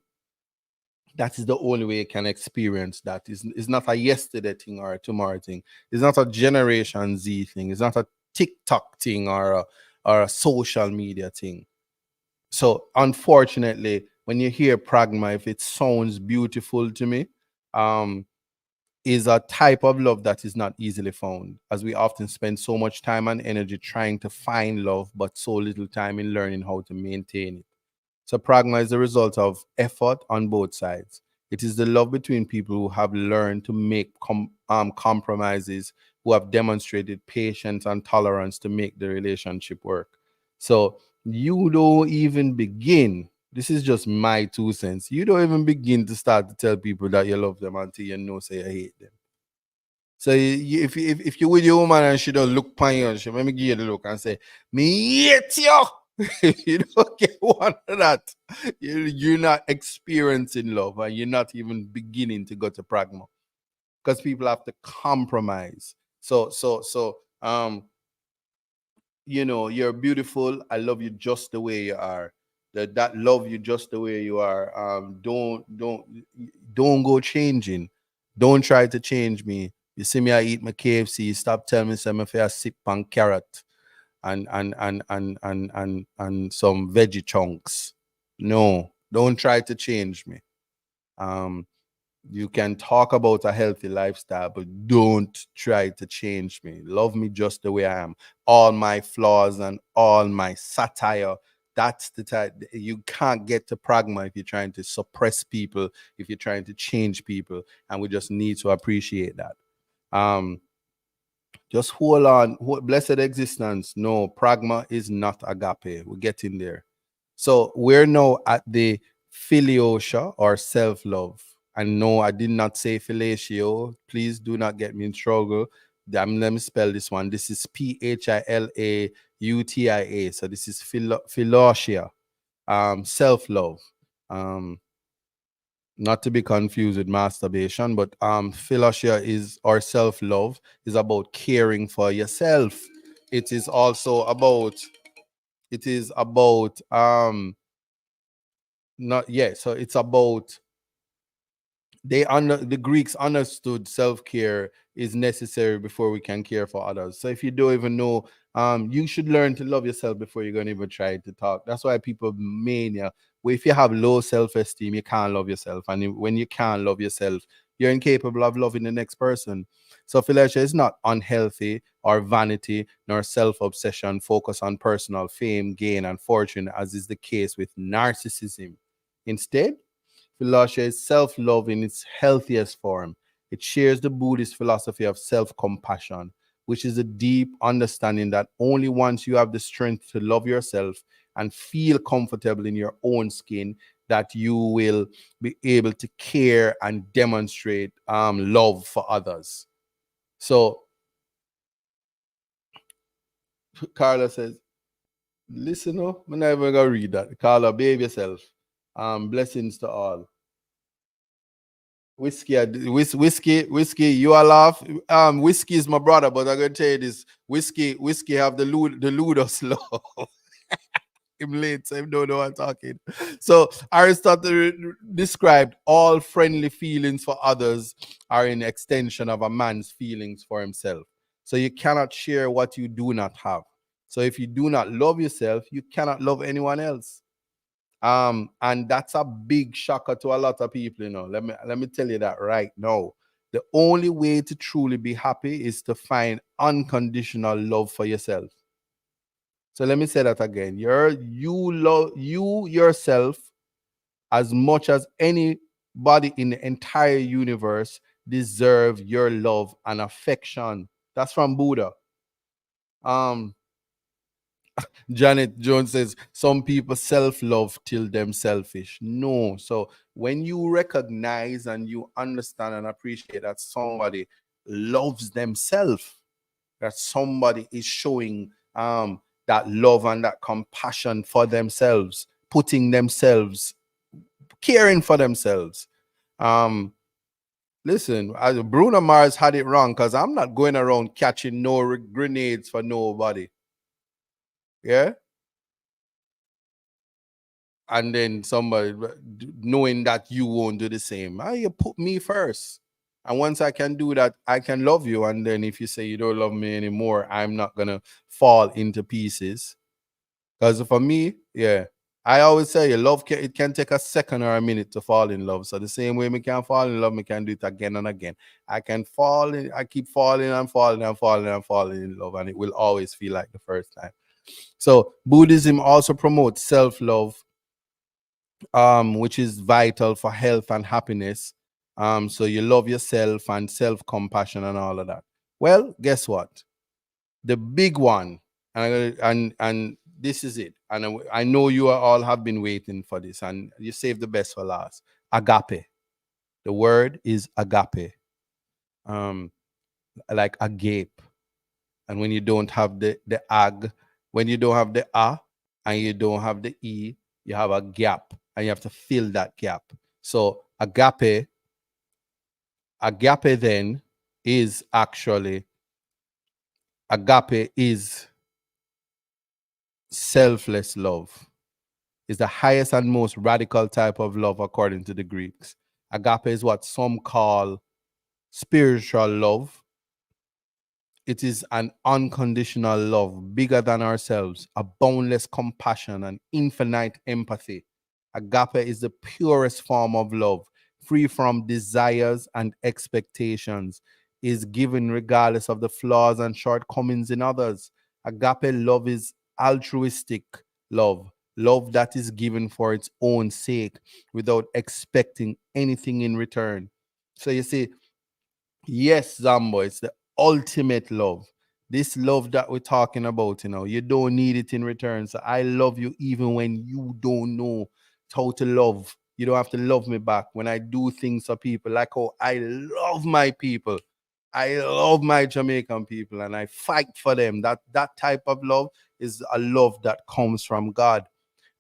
only way you can experience that. It's not a yesterday thing or a tomorrow thing. It's not a Generation Z thing. It's not a TikTok thing or a social media thing. So unfortunately, when you hear pragma, if it sounds beautiful to me, um, is a type of love that is not easily found, as we often spend so much time and energy trying to find love, but so little time in learning how to maintain it. So pragma is the result of effort on both sides. It is the love between people who have learned to make compromises, who have demonstrated patience and tolerance to make the relationship work. So you don't even begin. This is just my 2 cents. You don't even begin to start to tell people that you love them until you know say you hate them. So if you with your woman and she don't look upon you, she let me give you the look and say, me hate you. If you don't get one of that, you're not experiencing love and you're not even beginning to go to pragma, because people have to compromise. So you're beautiful. I love you just the way you are. That love you just the way you are. Don't go changing. Don't try to change me. You see me, I eat my KFC. Stop telling me some if I sip on carrot and some veggie chunks. No, don't try to change me. Um, you can talk about a healthy lifestyle, but don't try to change me. Love me just the way I am. All my flaws and all my satire. That's the type. You can't get to pragma if you're trying to suppress people, if you're trying to change people. And we just need to appreciate that. Um, just hold on. Blessed existence. No, pragma is not agape. We're getting there. So we're now at the Philautia or self-love. And no, I did not say Philautia. Please do not get me in trouble. Let me spell this one. This is Philautia. So this is Philautia. Self-love. Um, Not to be confused with masturbation, but Philautia is, or self-love is about caring for yourself. It is also about, it is about not, yeah, so it's about The Greeks understood self-care is necessary before we can care for others. So if you don't even know, you should learn to love yourself before you're gonna even try to talk. That's why people mania. Well, if you have low self-esteem, you can't love yourself, and when you can't love yourself, you're incapable of loving the next person. So Philautia is not unhealthy or vanity nor self-obsession focused on personal fame, gain, and fortune, as is the case with narcissism. Instead, Philautia is self love in its healthiest form. It shares the Buddhist philosophy of self compassion, which is a deep understanding that only once you have the strength to love yourself and feel comfortable in your own skin, that you will be able to care and demonstrate love for others. So, Carla says, listen, oh, I'm not even going to read that. Carla, behave yourself. Blessings to all. Whiskey, you all laugh. Whiskey is my brother, but I'm gonna tell you this: whiskey have the Ludus law. Him late, so him don't know what I'm talking. So Aristotle described all friendly feelings for others are an extension of a man's feelings for himself. So you cannot share what you do not have. So if you do not love yourself, you cannot love anyone else. And that's a big shocker to a lot of people, you know. Let me tell you that right now. The only way to truly be happy is to find unconditional love for yourself. So let me say that again. You love you yourself as much as anybody in the entire universe deserve your love and affection. That's from Buddha. Um, Janet Jones says some people self-love till them selfish. No. So when you recognize and you understand and appreciate that somebody loves themselves, that somebody is showing that love and that compassion for themselves, putting themselves, caring for themselves. Um, listen, Bruno Mars had it wrong because I'm not going around catching no grenades for nobody. Yeah. And then somebody knowing that you won't do the same. You put me first. And once I can do that, I can love you. And then if you say you don't love me anymore, I'm not gonna fall into pieces. Because for me, yeah, I always say love it can take a second or a minute to fall in love. So the same way me can fall in love, me can do it again and again. I can fall in, I keep falling and falling and falling and falling in love, and it will always feel like the first time. So Buddhism also promotes self-love, which is vital for health and happiness. So you love yourself and self-compassion and all of that. Well, guess what? The big one, and this is it. And I know you all have been waiting for this, and you saved the best for last. Agape. The word is agape. Um, like agape. And when you don't have the ag, when you don't have the a and you don't have the e, you have a gap, and you have to fill that gap. So agape then is actually agape is selfless love. Is the highest and most radical type of love according to the Greeks. Agape is what some call spiritual love. It is an unconditional love, bigger than ourselves, a boundless compassion and infinite empathy. Agape is the purest form of love, free from desires and expectations, is given regardless of the flaws and shortcomings in others. Agape love is altruistic love, love that is given for its own sake without expecting anything in return. So you see, yes, Zambo, it's the ultimate love. This love that we're talking about, you don't need it in return. So I love you even when you don't know how to love. You don't have to love me back. When I do things for people, like how I love my people, I love my Jamaican people, and I fight for them. That type of love is a love that comes from God.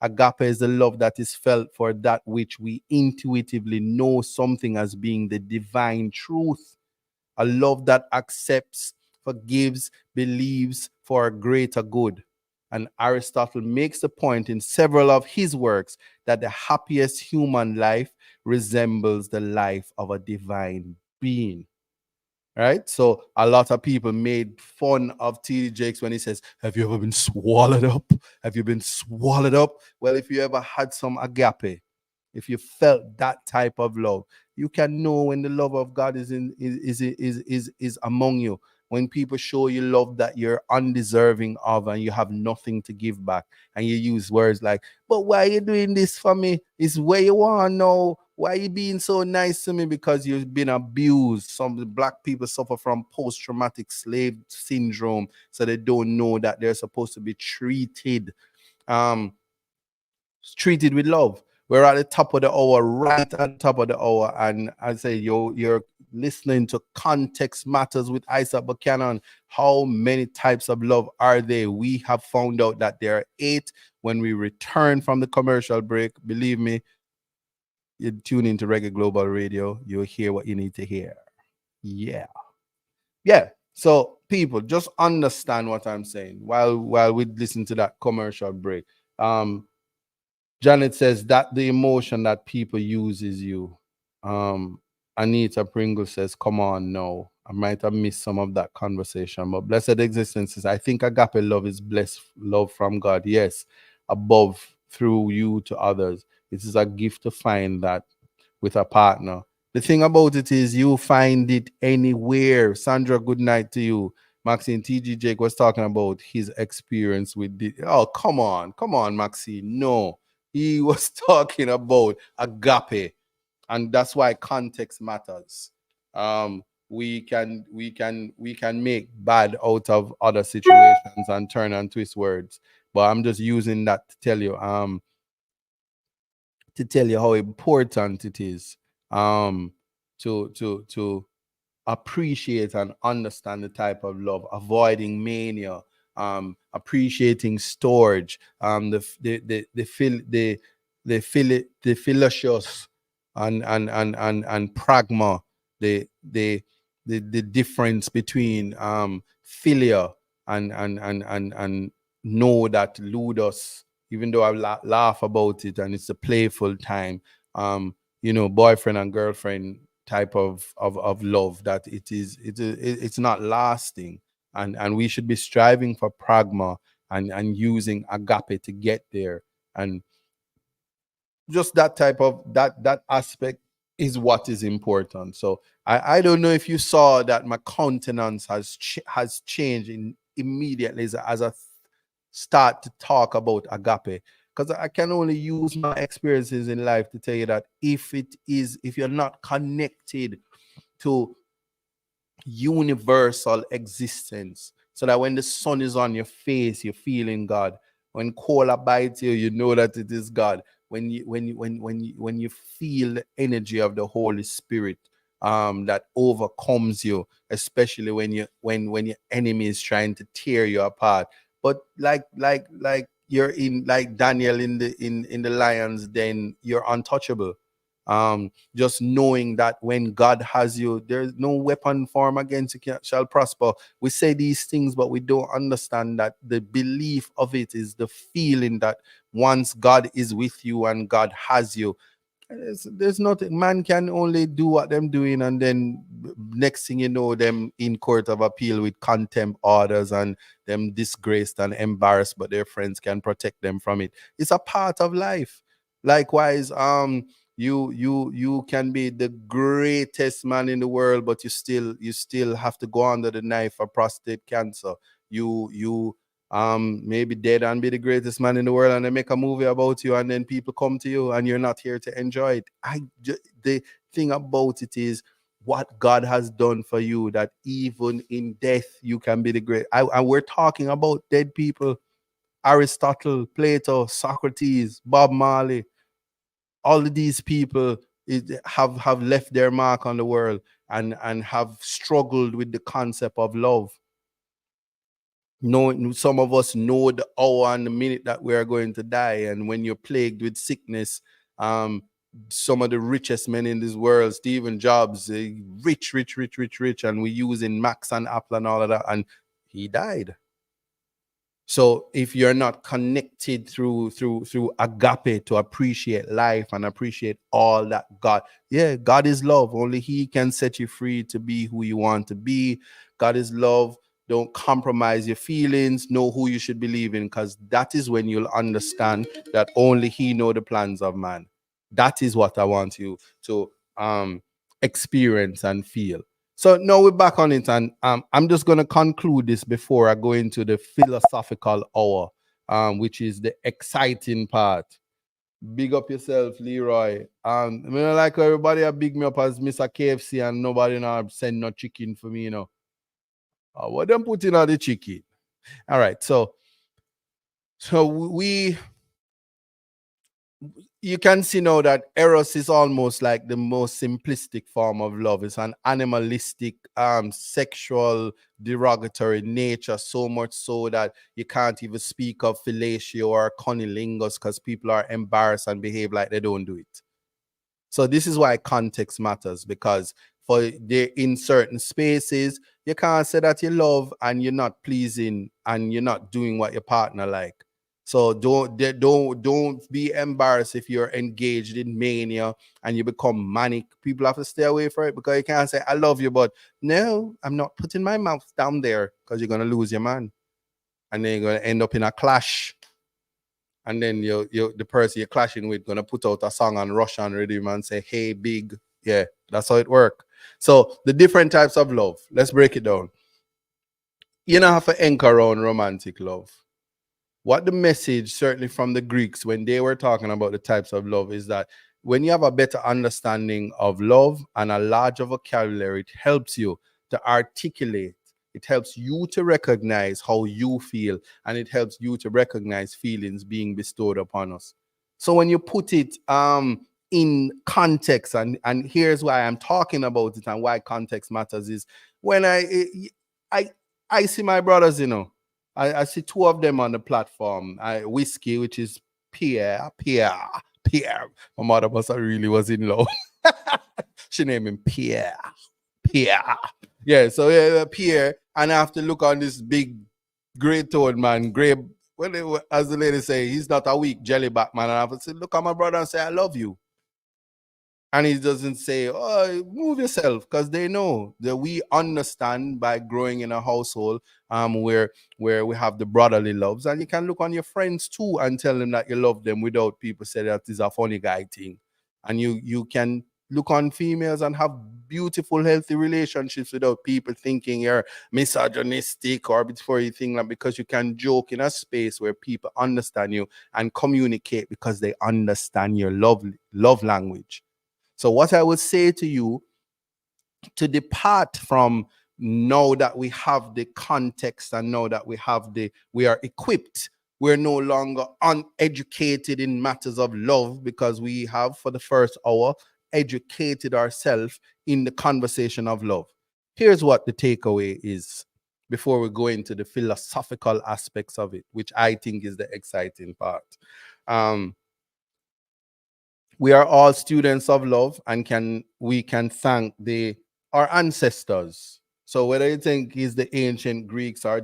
Agape is the love that is felt for that which we intuitively know something as being the divine truth, a love that accepts, forgives, believes for a greater good. And Aristotle makes the point in several of his works that the happiest human life resembles the life of a divine being. Right? So a lot of people made fun of TD Jakes when he says, have you ever been swallowed up? Have you been swallowed up? Well, if you ever had some agape, if you felt that type of love, you can know when the love of God is among you. When people show you love that you're undeserving of and you have nothing to give back, and you use words like, but why are you doing this for me? It's where you want to know. Why are you being so nice to me? Because you've been abused. Some black people suffer from post-traumatic slave syndrome, so they don't know that they're supposed to be um, treated with love. We're at the top of the hour, right at the top of the hour. And I say, you're listening to Context Matters with Isaac Buchanan. How many types of love are there? We have found out that there are 8. When we return from the commercial break, believe me, you tune into Reggae Global Radio, you'll hear what you need to hear. Yeah. Yeah. So people, just understand what I'm saying while we listen to that commercial break. Janet says that the emotion that people use is you. Anita Pringle says, come on, no. I might have missed some of that conversation, but blessed existences. I think agape love is blessed love from God. Yes, above, through you to others. It is a gift to find that with a partner. The thing about it is you find it anywhere. Sandra, good night to you. Maxine, TG Jake was talking about his experience with the. Oh, come on, Maxine. No, he was talking about agape, and that's why context matters. We can make bad out of other situations and turn and twist words, but I'm just using that to tell you how important it is um to appreciate and understand the type of love, avoiding mania, appreciating Storge, the Philautia and Pragma, the the the difference between Filia and know that Ludus, even though I laugh about it and it's a playful time, boyfriend and girlfriend type of love, that it's not lasting, and we should be striving for pragma and using agape to get there, and just that type of that aspect is what is important. So I don't know if you saw that my countenance has changed immediately as I start to talk about agape, because I can only use my experiences in life to tell you that if you're not connected to universal existence, so that when the sun is on your face, you're feeling God. When cola bites you, you know that it is God. When you feel the energy of the Holy Spirit that overcomes you, especially when your enemy is trying to tear you apart. But like you're in, like Daniel in the lion's den, you're untouchable. Just knowing that when God has you, there's no weapon formed against you shall prosper. We say these things, but we don't understand that the belief of it is the feeling that once God is with you and God has you, there's nothing. Man can only do what them doing, and then next thing you know, them in court of appeal with contempt orders and them disgraced and embarrassed, but their friends can protect them from it. It's a part of life. Likewise, you can be the greatest man in the world, but you still have to go under the knife for prostate cancer. You maybe dead and be the greatest man in the world, and they make a movie about you, and then people come to you and you're not here to enjoy it. The thing about it is what God has done for you, that even in death you can be the great. And we're talking about dead people: Aristotle, Plato, Socrates, Bob Marley. All of these people have left their mark on the world, and have struggled with the concept of love. No, some of us know the hour and the minute that we are going to die. And when you're plagued with sickness, um, some of the richest men in this world, Stephen Jobs, rich, rich, rich, rich, rich, and we using Max and Apple and all of that, and he died. So if you're not connected through agape to appreciate life and appreciate all that God, yeah, God is love. Only He can set you free to be who you want to be. God is love. Don't compromise your feelings. Know who you should believe in, because that is when you'll understand that only He know the plans of man. That is what I want you to experience and feel. So now we're back on it, and I'm just going to conclude this before I go into the philosophical hour, which is the exciting part. Big up yourself, Leroy. I mean, I like how everybody big me up as Mr. KFC, and nobody now send no chicken for me, you know. What them putting on the chicken? All right, so we you can see now that Eros is almost like the most simplistic form of love. It's an animalistic, sexual, derogatory nature, so much so that you can't even speak of Philautia or cunnilingus because people are embarrassed and behave like they don't do it. So this is why context matters, because for the in certain spaces, you can't say that you love and you're not pleasing and you're not doing what your partner like. So don't be embarrassed if you're engaged in mania and you become manic. People have to stay away from it, because you can't say I love you, but no, I'm not putting my mouth down there, because you're gonna lose your man, and then you're gonna end up in a clash, and then you the person you're clashing with gonna put out a song on Russian rhythm and say, "Hey, big." Yeah, that's how it works. So the different types of love. Let's break it down. You don't have to anchor on romantic love. What the message, certainly from the Greeks, when they were talking about the types of love, is that when you have a better understanding of love and a larger vocabulary, it helps you to articulate. It helps you to recognize how you feel, and it helps you to recognize feelings being bestowed upon us. So when you put it in context, and here's why I'm talking about it and why context matters, is when I I see my brothers, you know, I see two of them on the platform. Whiskey, which is Pierre. My mother must have really was in love. She named him Pierre. Pierre. Yeah, so yeah, Pierre. And I have to look on this big gray toed man, gray, well, as the lady say, he's not a weak jellyback man. And I have to say, look at my brother and say, I love you. And he doesn't say, oh, move yourself, because they know that we understand by growing in a household where we have the brotherly loves. And you can look on your friends too and tell them that you love them without people say that is a funny guy thing. And you can look on females and have beautiful, healthy relationships without people thinking you're misogynistic or before you think that, because you can joke in a space where people understand you and communicate because they understand your love language. So what I would say to you, to depart from, now that we have the context and now that we are equipped, we're no longer uneducated in matters of love, because we have for the first hour educated ourselves in the conversation of love. Here's what the takeaway is before we go into the philosophical aspects of it, which I think is the exciting part. um we are all students of love, and we can thank our ancestors. So whether you think it's the ancient Greeks or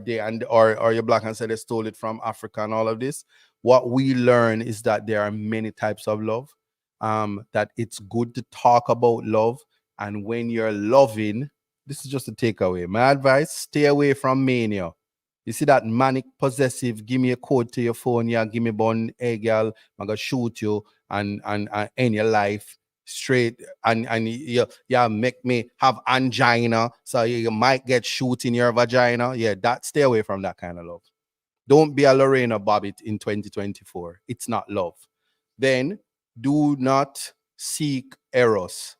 or your black and say they stole it from Africa and all of this, what we learn is that there are many types of love. That it's good to talk about love, and when you're loving, this is just a takeaway. My advice: stay away from mania. You see that manic possessive, give me a code to your phone, yeah, give me bun, hey girl, I'm gonna shoot you and end your life straight, and you make me have angina, so you might get shoot in your vagina. Yeah, that stay away from that kind of love. Don't be a Lorena Bobbitt in 2024. It's not love. Then do not seek Eros.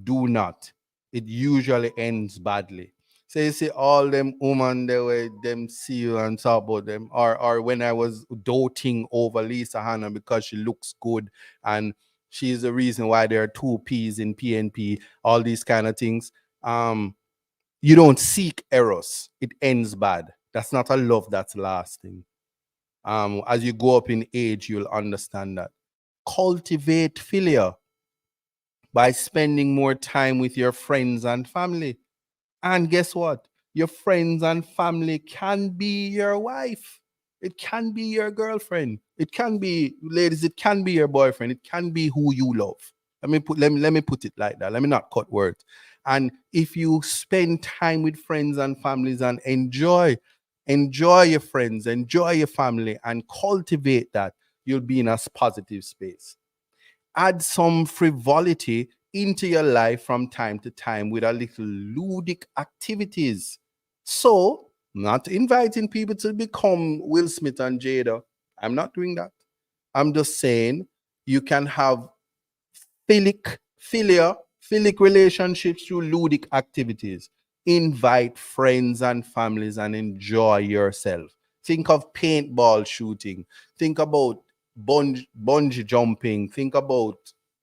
Do not. It usually ends badly. So you see all them women, they were them see you and talk about them. Or when I was doting over Lisa Hanna because she looks good and she's the reason why there are two P's in PNP, all these kind of things. You don't seek Eros. It ends bad. That's not a love that's lasting. As you go up in age, you'll understand that. Cultivate Filia by spending more time with your friends and family. And guess what? Your friends and family can be your wife. It can be your girlfriend. It can be, ladies, it can be your boyfriend. It can be who you love. Let me put it like that. Let me not cut words. And if you spend time with friends and families and enjoy your friends, enjoy your family, and cultivate that, you'll be in a positive space. Add some frivolity into your life from time to time with a little ludic activities. So, not inviting people to become Will Smith and Jada. I'm not doing that. I'm just saying you can have philic relationships through ludic activities. Invite friends and families and enjoy yourself. Think of paintball shooting. Think about bungee jumping. Think about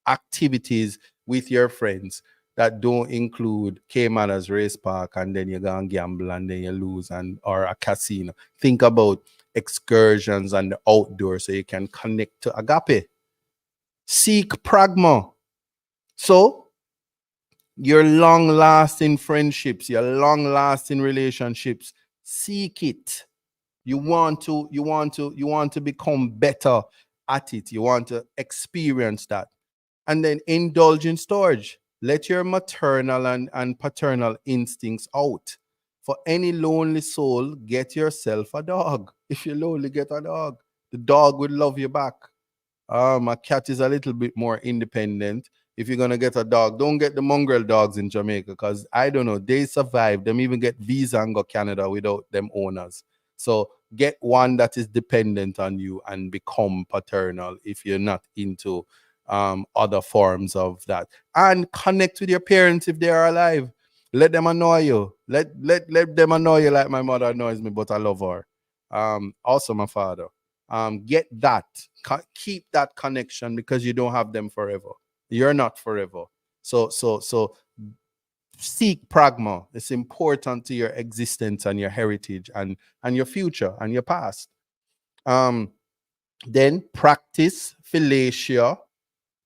activities with your friends that don't include Caymanas Race Park and then you go and gamble and then you lose, and or a casino. Think about excursions and the outdoor so you can connect to Agape. Seek Pragma. So your long lasting friendships, your long lasting relationships, seek it. You want to become better at it. You want to experience that. And then indulge in Storge. Let your maternal and paternal instincts out. For any lonely soul, get yourself a dog. If you're lonely, get a dog. The dog will love you back. A cat is a little bit more independent. If you're gonna get a dog, don't get the mongrel dogs in Jamaica because I don't know, they survive. Them even get visa and go Canada without them owners. So get one that is dependent on you and become paternal if you're not into other forms of that. And connect with your parents if they are alive. Let them annoy you. Let them annoy you like my mother annoys me, but I love her. Also my father. Get that, keep that connection because you don't have them forever. You're not forever. So seek Pragma. It's important to your existence and your heritage and your future and your past. um then practice Philautia.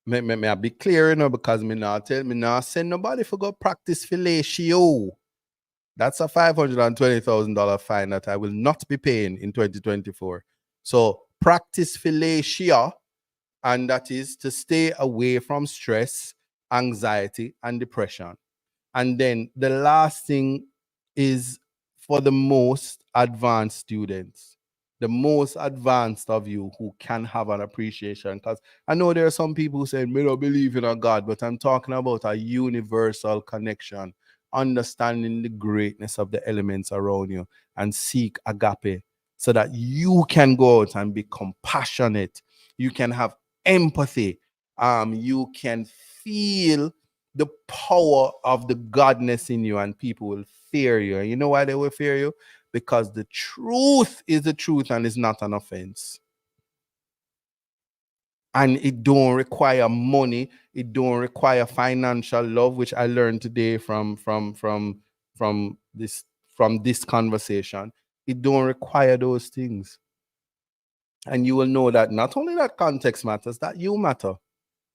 May I be clear, because me not send nobody for go practice Philautia. That's a $520,000 fine that I will not be paying in 2024. So practice Philautia, and that is to stay away from stress, anxiety, and depression. And then the last thing is for the most advanced students, the most advanced of you who can have an appreciation. Because I know there are some people who say, "Me don't believe in a God," but I'm talking about a universal connection, understanding the greatness of the elements around you, and seek agape so that you can go out and be compassionate. You can have empathy. You can feel the power of the godness in you, and people will fear you. And you know why they will fear you? Because the truth is the truth and is not an offense. And it don't require money. It don't require financial love, which I learned today from this conversation. It don't require those things. And you will know that not only that context matters, that you matter.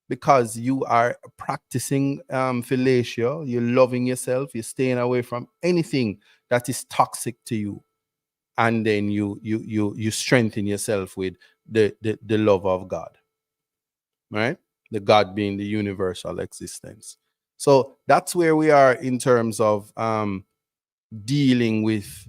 Because you are practicing Philautia, you're loving yourself, you're staying away from anything that is toxic to you, and then you strengthen yourself with the love of God, right? The God being the universal existence. So that's where we are in terms of dealing with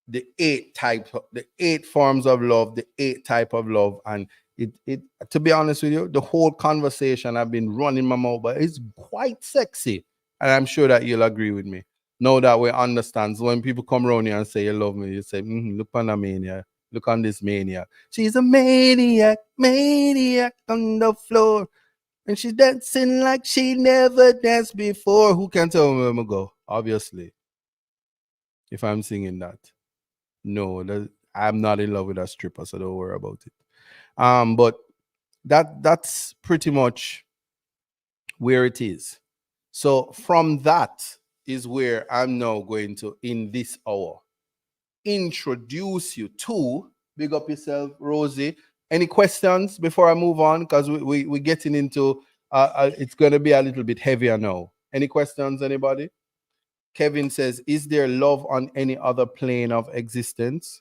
the eight forms of love, the eight type of love. And it to be honest with you, the whole conversation I've been running my mouth, but it's quite sexy. And I'm sure that you'll agree with me. Now that we understand. So when people come around here and say you love me, you say, look on the mania. Look on this maniac. She's a maniac, maniac on the floor. And she's dancing like she never danced before. Who can tell me where I'm going to go? Obviously, if I'm singing that. No, I'm not in love with a stripper, so don't worry about it. But that's pretty much where it is. So from that is where I'm now going to, in this hour, introduce you to, big up yourself, Rosie. Any questions before I move on? Because we're getting into, it's going to be a little bit heavier now. Any questions, anybody? Kevin says, is there love on any other plane of existence?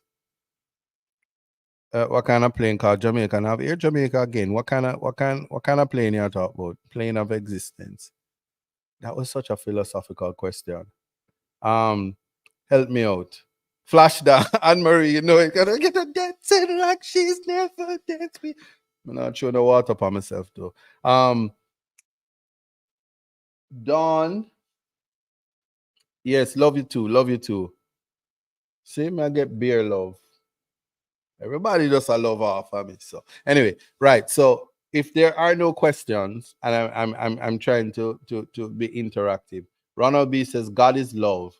what kind of plane called Jamaica? Now here Jamaica again. What kind of plane you talk about? Plane of existence. That was such a philosophical question. Um, help me out. Flash that Anne Marie, you know it gonna get a dead set like she's never dead. I'm not sure the water upon myself though. Dawn, yes, love you too, love you too. See me, I get beer love. Everybody just a love off of me. So anyway, right. So if there are no questions, and I'm trying to be interactive. Ronald B says God is love.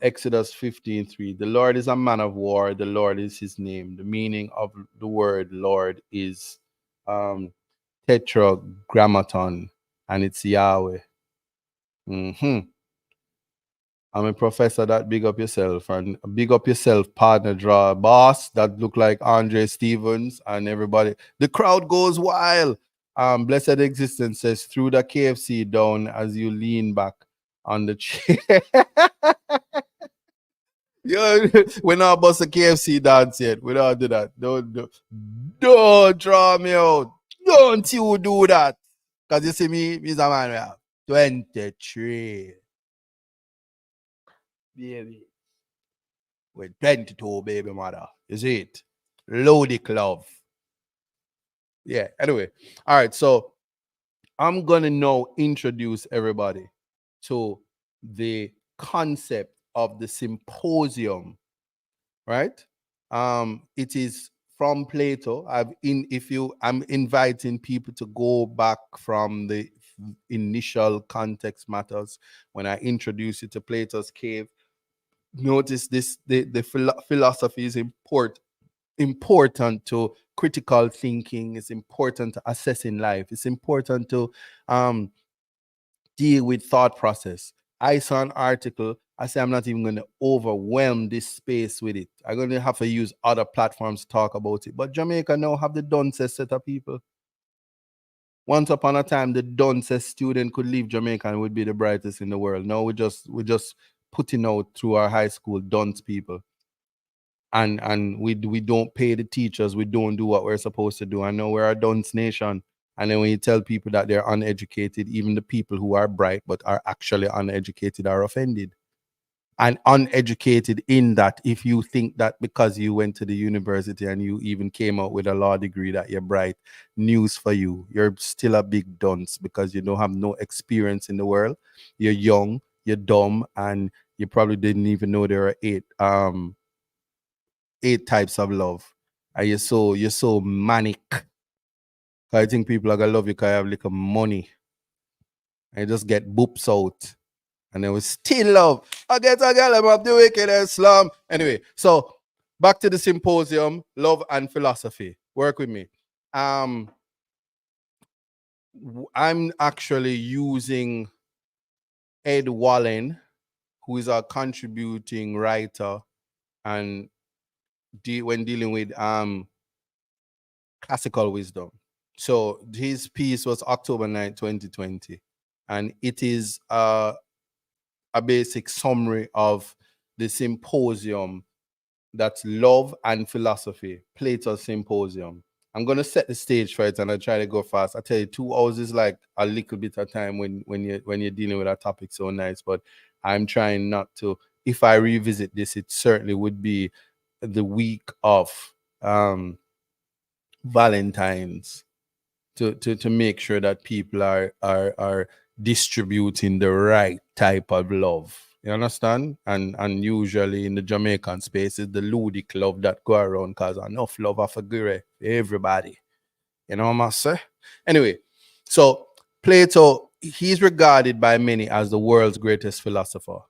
Exodus 15:3. The Lord is a man of war. The Lord is his name. The meaning of the word Lord is um, tetragrammaton, and it's Yahweh. hmm I'm a professor that big up yourself and big up yourself, partner draw boss that look like Andre Stevens and everybody. The crowd goes wild. Blessed Existence says through the KFC down as you lean back on the chair. Yo, we're not bust a KFC dance yet. We don't do that. Don't draw me out. Don't you do that. Because you see me, Mr. Man, we have 23. Baby. With 22, baby mother. You see it? Lodic love. Yeah, anyway. All right, so I'm going to now introduce everybody to the concept of the symposium, right? It is from Plato. I'm inviting people to go back from the initial context matters when I introduce you to Plato's cave. Notice this: the philosophy is important to critical thinking. It's important to assessing life. It's important to um, deal with thought process. I saw an article. I say I'm not even going to overwhelm this space with it. I'm going to have to use other platforms to talk about it. But Jamaica now have the dunces set of people. Once upon a time, the dunces student could leave Jamaica and would be the brightest in the world. Now we're just putting out through our high school dunce people. And we don't pay the teachers, we don't do what we're supposed to do. I know we're a dunce nation. And then when you tell people that they're uneducated, even the people who are bright but are actually uneducated are offended. And uneducated in that, if you think that because you went to the university and you even came out with a law degree that you're bright, news for you, you're still a big dunce because you don't have no experience in the world. You're young, you're dumb, and you probably didn't even know there are eight types of love. And you're so manic. I think people are gonna love you because you have little money. And you just get boops out. And they will still love. I get a girl, I'm up the wicked and slum. Anyway, so back to the symposium, love and philosophy. Work with me. I'm actually using Ed Wallen, who is a contributing writer and when dealing with classical wisdom. So his piece was October 9, 2020. And it is a basic summary of the symposium that's love and philosophy, Plato's symposium. I'm gonna set the stage for it and I try to go fast. I tell you, 2 hours is like a little bit of time when you're dealing with a topic so nice, but I'm trying not to. If I revisit this, it certainly would be the week of Valentine's to make sure that people are distributing the right type of love. You understand? And usually in the Jamaican space is the ludic love that go around because enough love of a for everybody. You know what I'm saying? Anyway, so Plato, he's regarded by many as the world's greatest philosopher.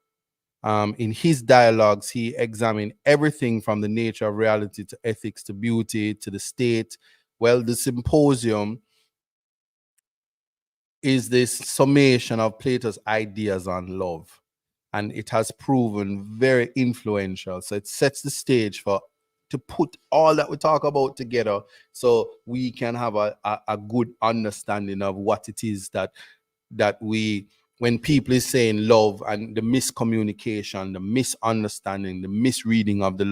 In his dialogues, he examined everything from the nature of reality to ethics to beauty to the state. Well, the symposium is this summation of Plato's ideas on love. And it has proven very influential. So it sets the stage for to put all that we talk about together so we can have a good understanding of what it is that we when people is saying love and the miscommunication, the misunderstanding, the misreading of the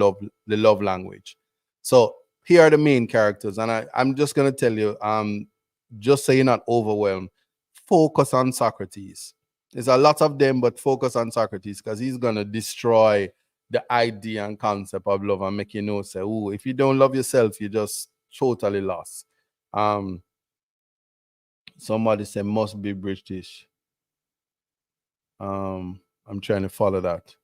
love language. So here are the main characters, and I'm just gonna tell you, just so you're not overwhelmed, focus on Socrates. There's a lot of them, but focus on Socrates because he's gonna destroy the idea and concept of love and make you know, say, oh, if you don't love yourself, you just totally lost. Um, somebody said must be British. I'm trying to follow that.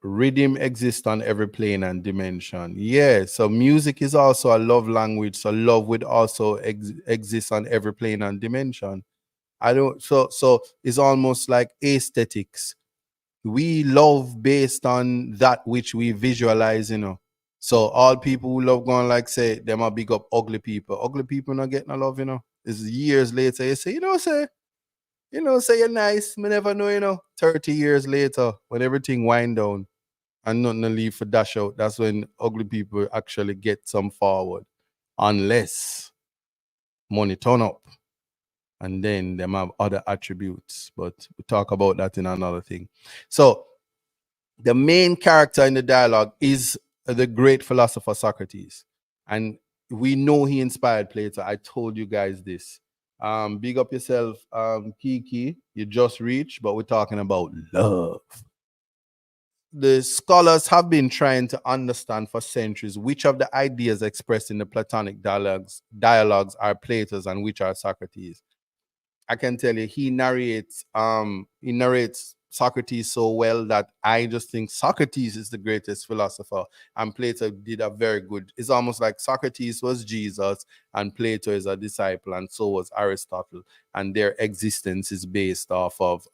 Rhythm exists on every plane and dimension. Yeah, so music is also a love language. So love would also exist on every plane and dimension. I don't. So it's almost like aesthetics. We love based on that which we visualize. So all people who love going like say them are big up ugly people. Ugly people not getting a love. It's years later you say say you're nice. Me never know. 30 years later when everything wind down and nothing to leave for dash out, that's when ugly people actually get some forward. Unless money turn up. And then them have other attributes. But we'll talk about that in another thing. So the main character in the dialogue is the great philosopher Socrates. And we know he inspired Plato. I told you guys this. Big up yourself, Kiki. You just reached, but we're talking about love. The scholars have been trying to understand for centuries which of the ideas expressed in the Platonic dialogues are Plato's and which are Socrates. I can tell you he narrates Socrates so well that I just think Socrates is the greatest philosopher, and Plato did a very good. It's almost like Socrates was Jesus and Plato is a disciple, and so was Aristotle, and their existence is based off of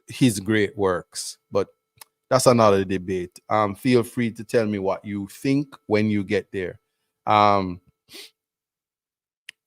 his great works. But that's another debate. Feel free to tell me what you think when you get there. Um,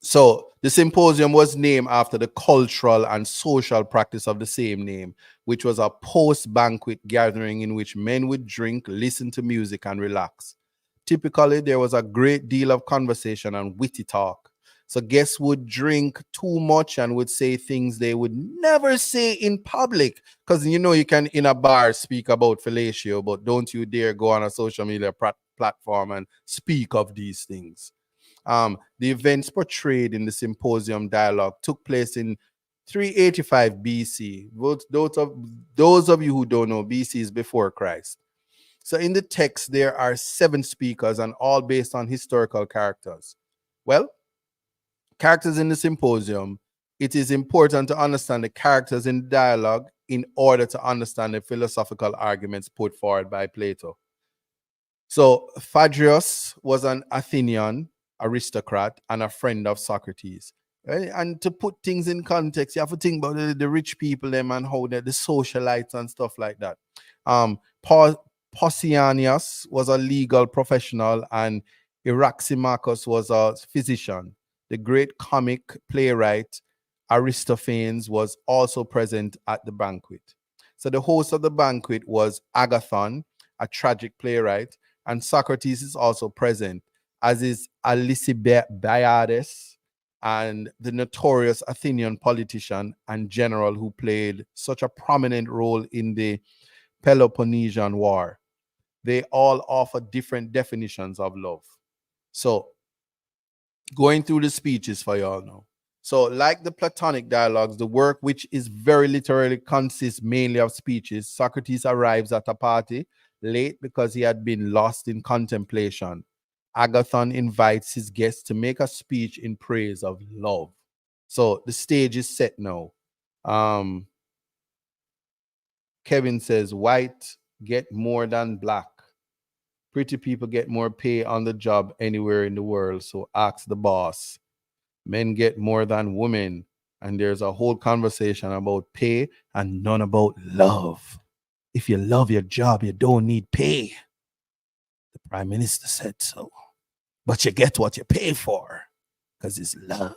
so the symposium was named after the cultural and social practice of the same name, which was a post-banquet gathering in which men would drink, listen to music, and relax. Typically, there was a great deal of conversation and witty talk. So guests would drink too much and would say things they would never say in public. Because you can in a bar speak about fellatio, but don't you dare go on a social media platform and speak of these things. The events portrayed in the symposium dialogue took place in 385 BC. Those of you who don't know, BC is before Christ. So in the text, there are 7 speakers and all based on historical characters. Well, characters in the symposium, it is important to understand the characters in dialogue in order to understand the philosophical arguments put forward by Plato. So Phaedrus was an Athenian aristocrat and a friend of Socrates. Right? And to put things in context, you have to think about the rich people, them, and how the socialites and stuff like that. Pausanias was a legal professional, and Eryximachus was a physician. The great comic playwright Aristophanes was also present at the banquet. So the host of the banquet was Agathon, a tragic playwright, and Socrates is also present, as is Alcibiades, and the notorious Athenian politician and general who played such a prominent role in the Peloponnesian War. They all offer different definitions of love. So, going through the speeches for y'all now. So, like the Platonic dialogues, the work, which is very literally consists mainly of speeches, Socrates arrives at a party late because he had been lost in contemplation. Agathon invites his guests to make a speech in praise of love. So the stage is set now. Kevin says, white get more than black. Pretty people get more pay on the job anywhere in the world. So ask the boss. Men get more than women. And there's a whole conversation about pay and none about love. If you love your job, you don't need pay. The prime minister said so. But you get what you pay for because it's love.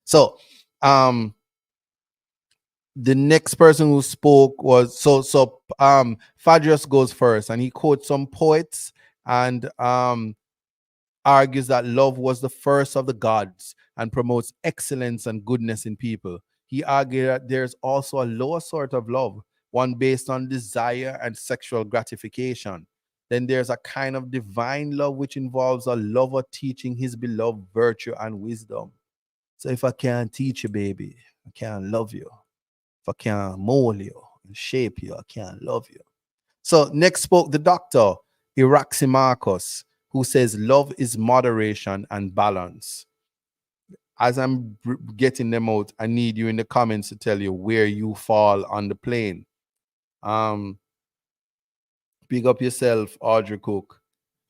So, the next person who spoke was Phaedrus goes first, and he quotes some poets and argues that love was the first of the gods and promotes excellence and goodness in people. He argued that there's also a lower sort of love, one based on desire and sexual gratification. Then there's a kind of divine love which involves a lover teaching his beloved virtue and wisdom. So if I can't teach you, baby, I can't love you. If I can't mold you and shape you, I can't love you. So next spoke the doctor, Iraximarchus, who says love is moderation and balance. As I'm getting them out, I need you in the comments to tell you where you fall on the plane. Pick up yourself, Audrey Cook.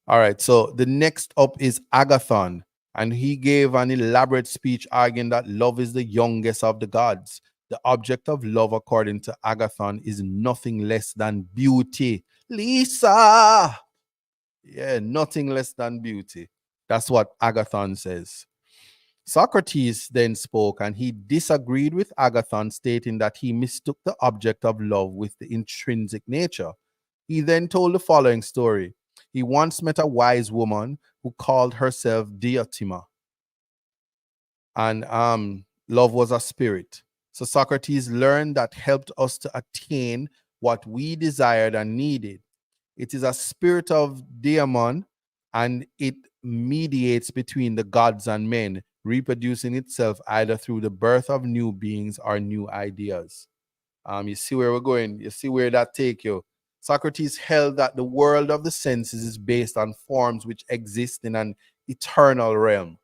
All right, so the next up is Agathon, and he gave an elaborate speech arguing that love is the youngest of the gods. The object of love, according to Agathon, is nothing less than beauty. Lisa! Yeah, nothing less than beauty. That's what Agathon says. Socrates then spoke, and he disagreed with Agathon, stating that he mistook the object of love with the intrinsic nature. He then told the following story. He once met a wise woman who called herself Diotima, and love was a spirit. So Socrates learned that helped us to attain what we desired and needed. It is a spirit of daemon, and it mediates between the gods and men, reproducing itself either through the birth of new beings or new ideas. You see where we're going. You see where that take you. Socrates held that the world of the senses is based on forms which exist in an eternal realm.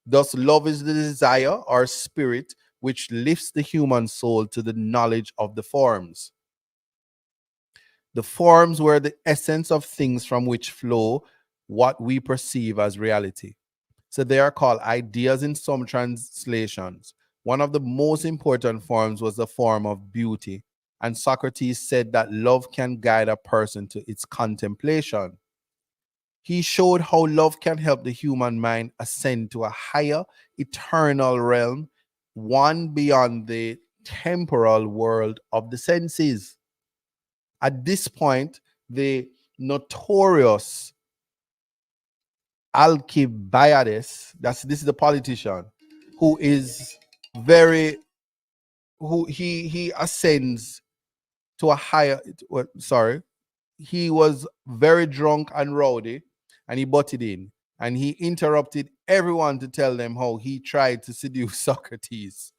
Thus, love is the desire or spirit which lifts the human soul to the knowledge of the forms. The forms were the essence of things from which flow what we perceive as reality. So they are called ideas in some translations. One of the most important forms was the form of beauty. And Socrates said that love can guide a person to its contemplation. He showed how love can help the human mind ascend to a higher eternal realm, one beyond the temporal world of the senses. At this point, the notorious Alcibiades, this is the politician who is very who he ascends to a higher sorry, he was very drunk and rowdy, and he butted in and he interrupted everyone to tell them how he tried to seduce Socrates.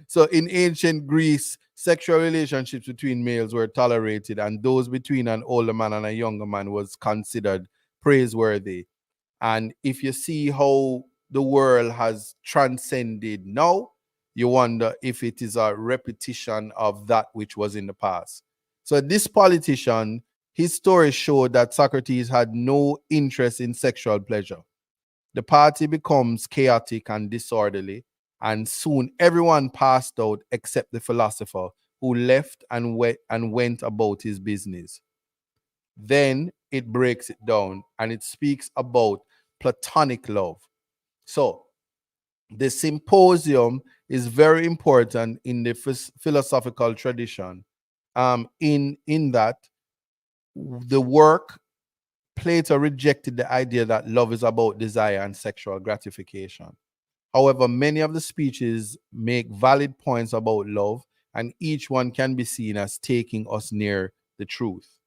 So in ancient Greece, sexual relationships between males were tolerated, and those between an older man and a younger man was considered praiseworthy. And if you see how the world has transcended now, you wonder if it is a repetition of that which was in the past. So this politician, his story showed that Socrates had no interest in sexual pleasure. The party becomes chaotic and disorderly, and soon everyone passed out except the philosopher, who left and went about his business. Then it breaks it down and it speaks about platonic love. So the symposium is very important in the philosophical tradition. In that the work, Plato rejected the idea that love is about desire and sexual gratification. However, many of the speeches make valid points about love, and each one can be seen as taking us near the truth.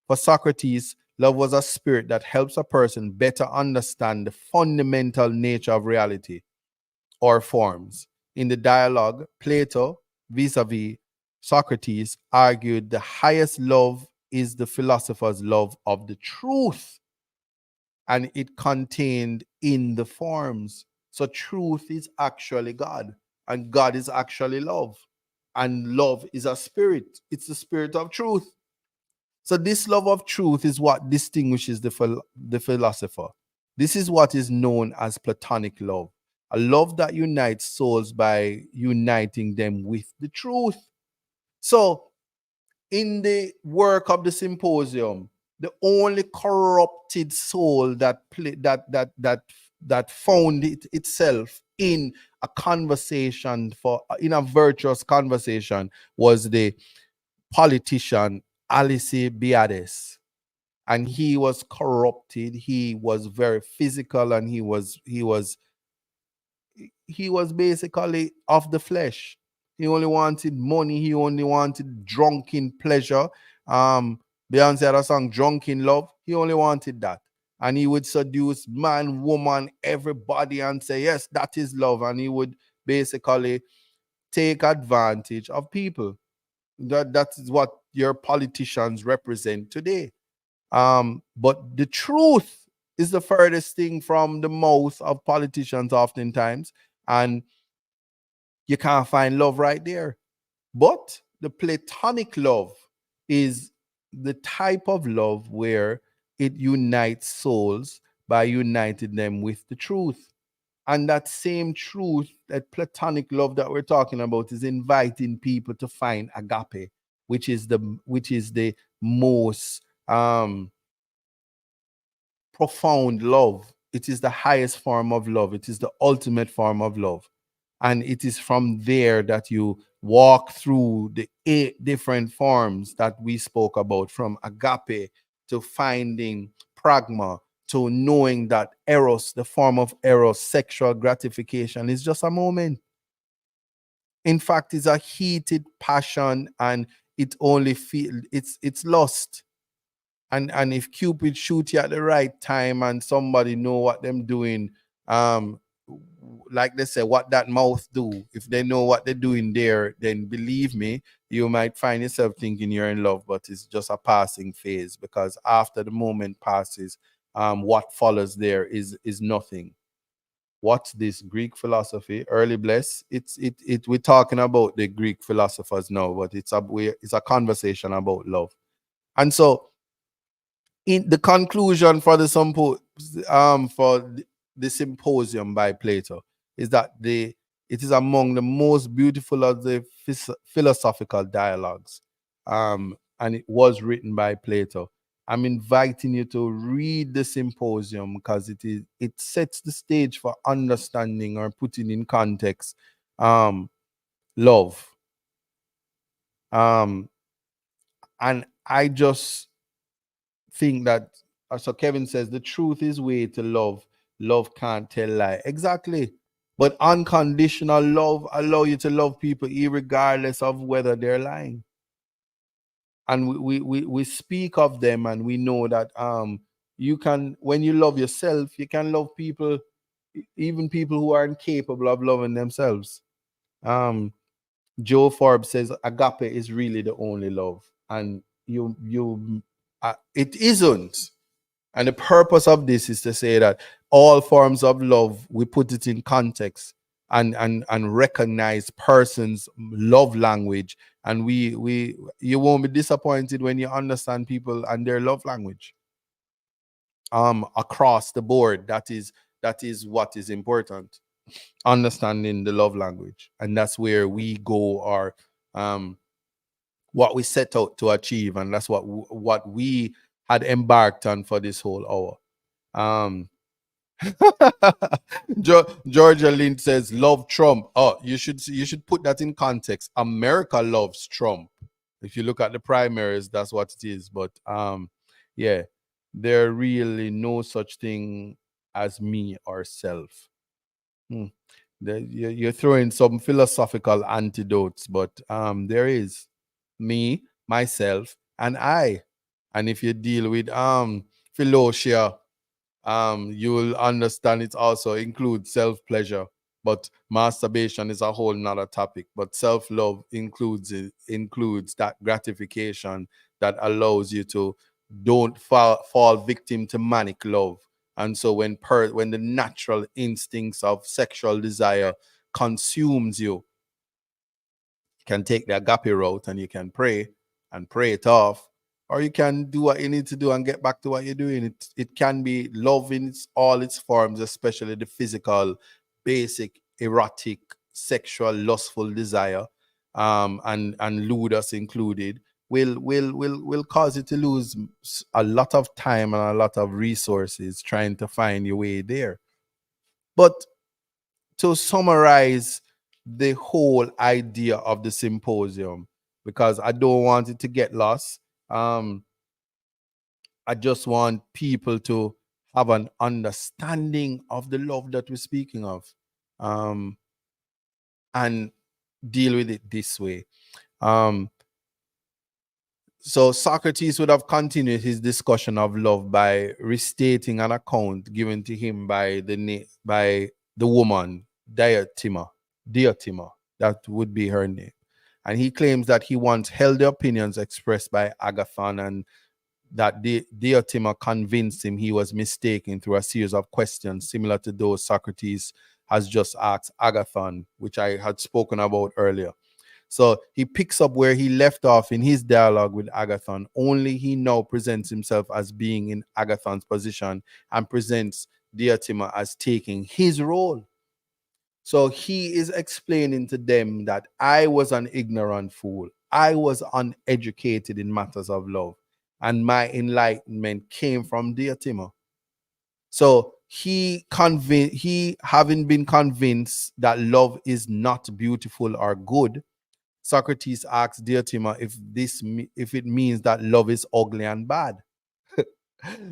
For Socrates, love was a spirit that helps a person better understand the fundamental nature of reality or forms. In the dialogue, Plato, vis-a-vis Socrates, argued the highest love is the philosopher's love of the truth, and it contained in the forms. So truth is actually God, and God is actually love, and love is a spirit. It's the spirit of truth. So this love of truth is what distinguishes the philosopher. This is what is known as platonic love, a love that unites souls by uniting them with the truth. So in the work of the symposium, the only corrupted soul that found itself in a conversation in a virtuous conversation was the politician Alcibiades, and he was corrupted. He was very physical, and he was basically of the flesh. He only wanted money. He only wanted drunken pleasure. Beyonce had a song, Drunken Love. He only wanted that. And he would seduce man, woman, everybody and say, yes, that is love. And he would basically take advantage of people. That is what your politicians represent today. But the truth is the furthest thing from the mouth of politicians oftentimes. And you can't find love right there. But the platonic love is the type of love where it unites souls by uniting them with the truth. And that same truth, that platonic love that we're talking about, is inviting people to find agape, which is the most profound love. It is the highest form of love. It is the ultimate form of love. And it is from there that you walk through the 8 different forms that we spoke about, from agape to finding pragma, to knowing that eros, the form of eros, sexual gratification, is just a moment. In fact, it's a heated passion, and it's lust. And if Cupid shoot you at the right time and somebody know what them doing, um, like they say, what that mouth do, if they know what they're doing there, then believe me, you might find yourself thinking you're in love, but it's just a passing phase, because after the moment passes, what follows there is nothing. What's this Greek philosophy? Early bless. We're talking about the Greek philosophers now, but it's a conversation about love. And so in the conclusion for the symposium by Plato is that it is among the most beautiful of the philosophical dialogues, and it was written by Plato. I'm inviting you to read the symposium because it sets the stage for understanding, or putting in context, love. Um, and I just think that, so Kevin says, the truth is way to love. Love can't tell lie. Exactly. But unconditional love allow you to love people regardless of whether they're lying. And we speak of them, and we know that you can, when you love yourself, you can love people, even people who aren't capable of loving themselves. Um Joe Forbes says agape is really the only love, and it isn't. And the purpose of this is to say that all forms of love, we put it in context, and recognize persons' love language. And we you won't be disappointed when you understand people and their love language. Across the board, that is what is important. Understanding the love language. And that's where we go, or what we set out to achieve, and that's what we had embarked on for this whole hour. Um, Georgia Lynn says, "Love Trump." Oh, you should put that in context. America loves Trump. If you look at the primaries, that's what it is. But yeah, there really no such thing as me or self. Hmm. You're throwing some philosophical antidotes, but there is me, myself, and I. And if you deal with Philautia, you will understand it also includes self-pleasure. But masturbation is a whole nother topic. But self-love includes that gratification that allows you to don't fall victim to manic love. And so when the natural instincts of sexual desire consumes you, can take the agape route, and you can pray and pray it off, or you can do what you need to do and get back to what you're doing. It can be love in all its forms, especially the physical, basic, erotic, sexual, lustful desire, and ludus included, will cause you to lose a lot of time and a lot of resources trying to find your way there. But to summarize the whole idea of the symposium, because I don't want it to get lost. I just want people to have an understanding of the love that we're speaking of. And deal with it this way. Um, so Socrates would have continued his discussion of love by restating an account given to him by by the woman Diotima. Diotima, that would be her name. And he claims that he once held the opinions expressed by Agathon, and that Diotima convinced him he was mistaken through a series of questions similar to those Socrates has just asked Agathon, which I had spoken about earlier. So he picks up where he left off in his dialogue with Agathon, only he now presents himself as being in Agathon's position and presents Diotima as taking his role. So he is explaining to them that I was an ignorant fool. I was uneducated in matters of love, and my enlightenment came from Diotima. So he having been convinced that love is not beautiful or good, Socrates asks Diotima if it means that love is ugly and bad.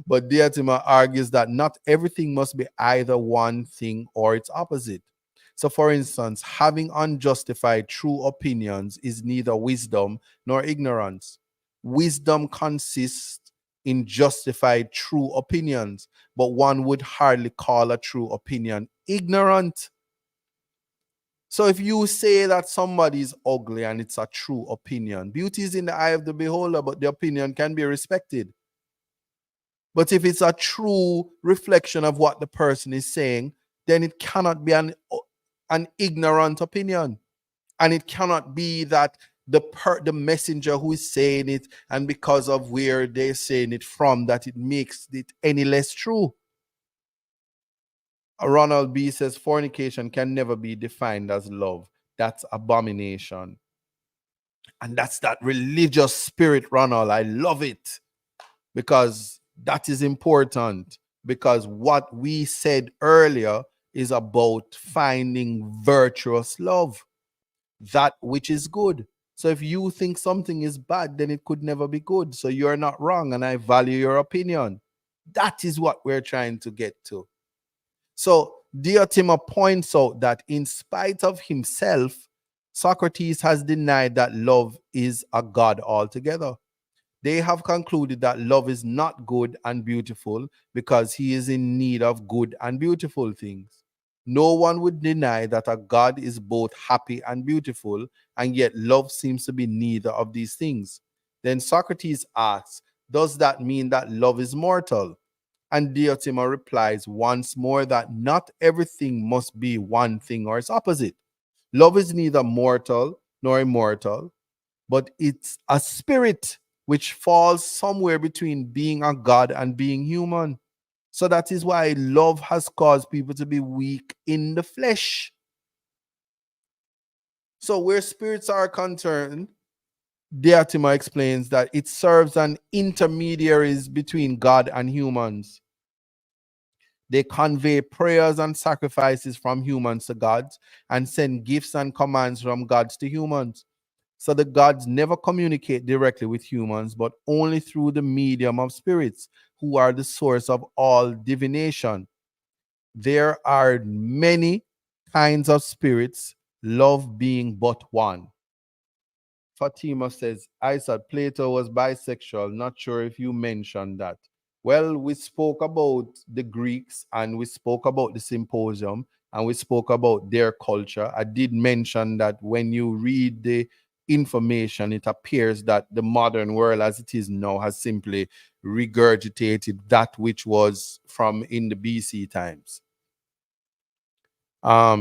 But Diotima argues that not everything must be either one thing or its opposite. So, for instance, having unjustified true opinions is neither wisdom nor ignorance. Wisdom consists in justified true opinions, but one would hardly call a true opinion ignorant. So if you say that somebody is ugly and it's a true opinion, beauty is in the eye of the beholder, but the opinion can be respected. But if it's a true reflection of what the person is saying, then it cannot be an ignorant opinion. And it cannot be that the messenger who is saying it, and because of where they're saying it from, that it makes it any less true. Ronald B says fornication can never be defined as love. That's abomination. And that's that religious spirit, Ronald. I love it because that is important. Because what we said earlier is about finding virtuous love, that which is good. So if you think something is bad, then it could never be good. So you're not wrong, and I value your opinion. That is what we're trying to get to. So Diotima points out that in spite of himself, Socrates has denied that love is a god altogether. They have concluded that love is not good and beautiful because he is in need of good and beautiful things. No one would deny that a god is both happy and beautiful, and yet love seems to be neither of these things. Then Socrates asks, does that mean that love is mortal? And Diotima replies once more that not everything must be one thing or its opposite. Love is neither mortal nor immortal, but it's a spirit which falls somewhere between being a god and being human. So that is why love has caused people to be weak in the flesh. So where spirits are concerned, Diotima explains that it serves an intermediaries between God and humans. They convey prayers and sacrifices from humans to gods and send gifts and commands from gods to humans. So the gods never communicate directly with humans, but only through the medium of spirits, who are the source of all divination. There are many kinds of spirits, love being but one. Fatima says, I said Plato was bisexual. Not sure if you mentioned that. Well, we spoke about the Greeks and we spoke about the symposium and we spoke about their culture. I did mention that when you read the information, it appears that the modern world as it is now has simply regurgitated that which was from in the BC times.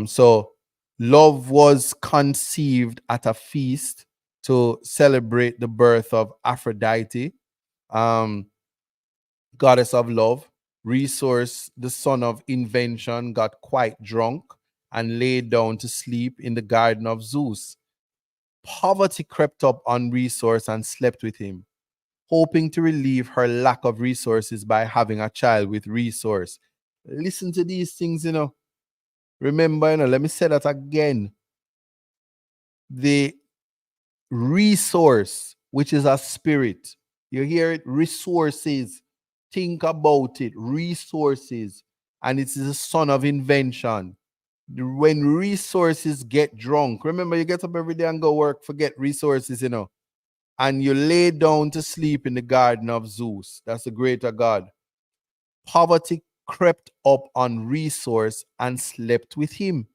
So love was conceived at a feast to celebrate the birth of Aphrodite, um, goddess of love. Resource, the son of invention, got quite drunk and laid down to sleep in the garden of Zeus. Poverty crept up on Resource and slept with him, hoping to relieve her lack of resources by having a child with Resource. Listen to these things, Remember, let me say that again. The resource, which is a spirit. You hear it? Resources. Think about it. Resources. And it is a son of invention. When resources get drunk, remember you get up every day and go work, forget resources, and you lay down to sleep in the garden of Zeus. That's the greater god. Poverty crept up on resource and slept with him.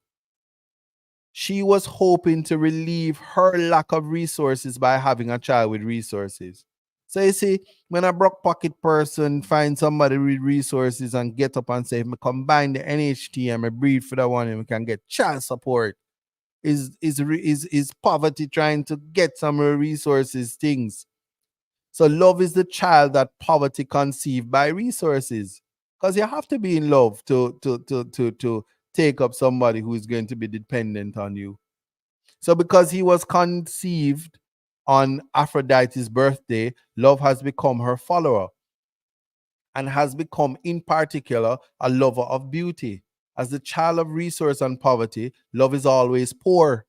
She was hoping to relieve her lack of resources by having a child with resources. So you see, when a broke pocket person finds somebody with resources and get up and say, "Me combine the NHT and me breed for the one and we can get child support," is poverty trying to get some resources things. So love is the child that poverty conceived by resources. Because you have to be in love to take up somebody who is going to be dependent on you. So because he was conceived on Aphrodite's birthday, love has become her follower and has become, in particular, a lover of beauty. As the child of resource and poverty, love is always poor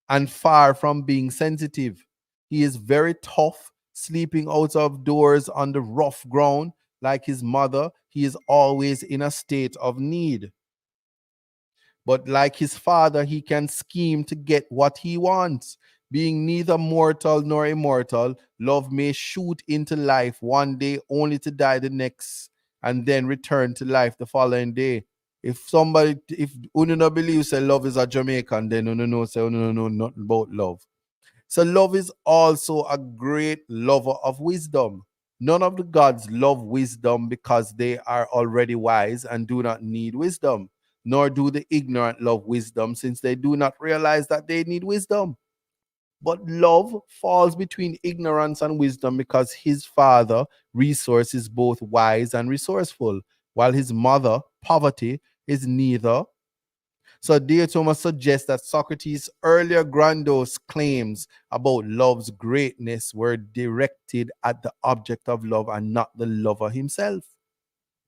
and far from being sensitive. He is very tough, sleeping out of doors on the rough ground. Like his mother, he is always in a state of need. But like his father, he can scheme to get what he wants. Being neither mortal nor immortal, love may shoot into life one day only to die the next and then return to life the following day. If Uno no believe say love is a Jamaican, then Uno no say Uno no know nothing about love. So love is also a great lover of wisdom. None of the gods love wisdom because they are already wise and do not need wisdom, nor do the ignorant love wisdom since they do not realize that they need wisdom. But love falls between ignorance and wisdom because his father, resource, is both wise and resourceful, while his mother, poverty, is neither. So Diotima suggests that Socrates' earlier grandiose claims about love's greatness were directed at the object of love and not the lover himself.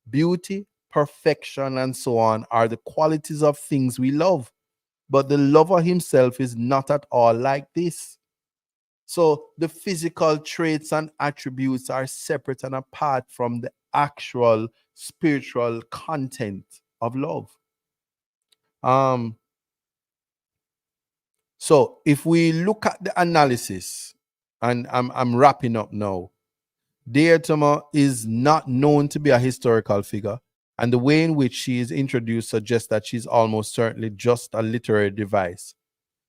Beauty, perfection, and so on are the qualities of things we love, but the lover himself is not at all like this. So the physical traits and attributes are separate and apart from the actual spiritual content of love. Um, So if we look at the analysis, and I'm wrapping up now, Diotima is not known to be a historical figure, and the way in which she is introduced suggests that she's almost certainly just a literary device.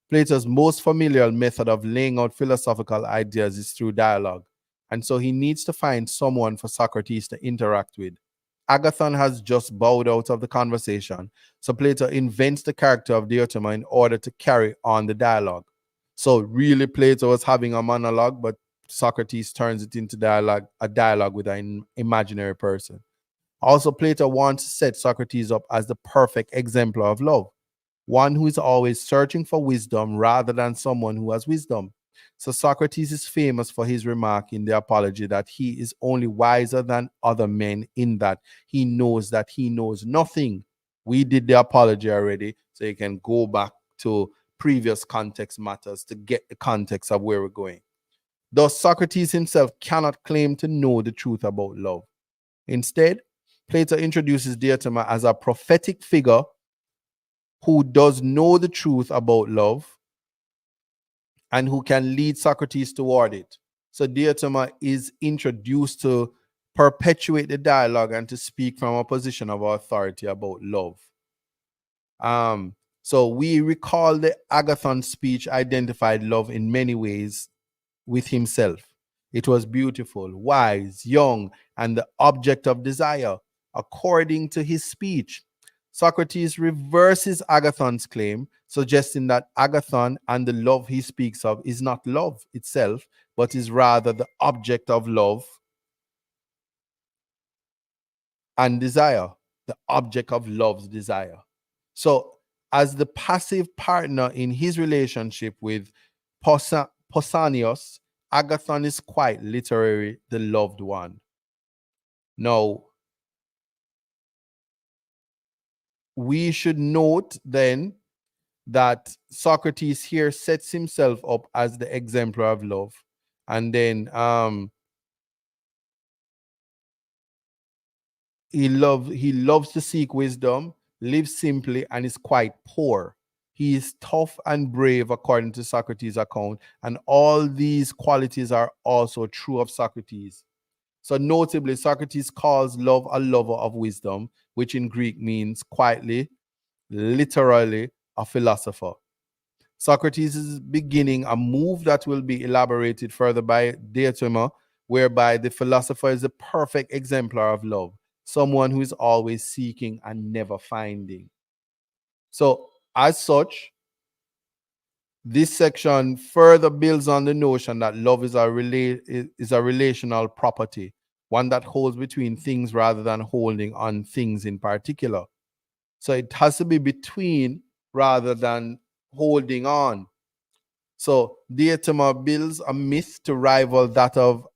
Plato's most familiar method of laying out philosophical ideas is through dialogue, and so he needs to find someone for Socrates to interact with. Agathon has just bowed out of the conversation, so Plato invents the character of Diotima in order to carry on the dialogue. So really Plato was having a monologue, but Socrates turns it into a dialogue with an imaginary person. Also, Plato wants to set Socrates up as the perfect exemplar of love, one who is always searching for wisdom rather than someone who has wisdom. So Socrates is famous for his remark in the Apology that he is only wiser than other men in that he knows nothing. We did the Apology already, so you can go back to previous context matters to get the context of where we're going. Thus, Socrates himself cannot claim to know the truth about love. Instead, Plato introduces Diotima as a prophetic figure who does know the truth about love and who can lead Socrates toward it. So Diotima is introduced to perpetuate the dialogue and to speak from a position of authority about love. So we recall the Agathon speech identified love in many ways with himself. It was beautiful, wise, young, and the object of desire, according to his speech. Socrates reverses Agathon's claim, suggesting that Agathon and the love he speaks of is not love itself, but is rather the object of love and desire, the object of love's desire. So, as the passive partner in his relationship with Pausanias, Agathon is quite literally the loved one. Now, we should note then that Socrates here sets himself up as the exemplar of love. And then he loves to seek wisdom. lives simply, and is quite poor. He is tough and brave, according to Socrates' account, and all these qualities are also true of Socrates. So, notably, Socrates calls love a lover of wisdom, which in Greek means quietly, literally, a philosopher. Socrates is beginning a move that will be elaborated further by Diotima, whereby the philosopher is a perfect exemplar of love, someone who is always seeking and never finding. So, as such, this section further builds on the notion that love is a relational property, one that holds between things rather than holding on things in particular. So it has to be between rather than holding on. So Diotima builds a myth to rival that of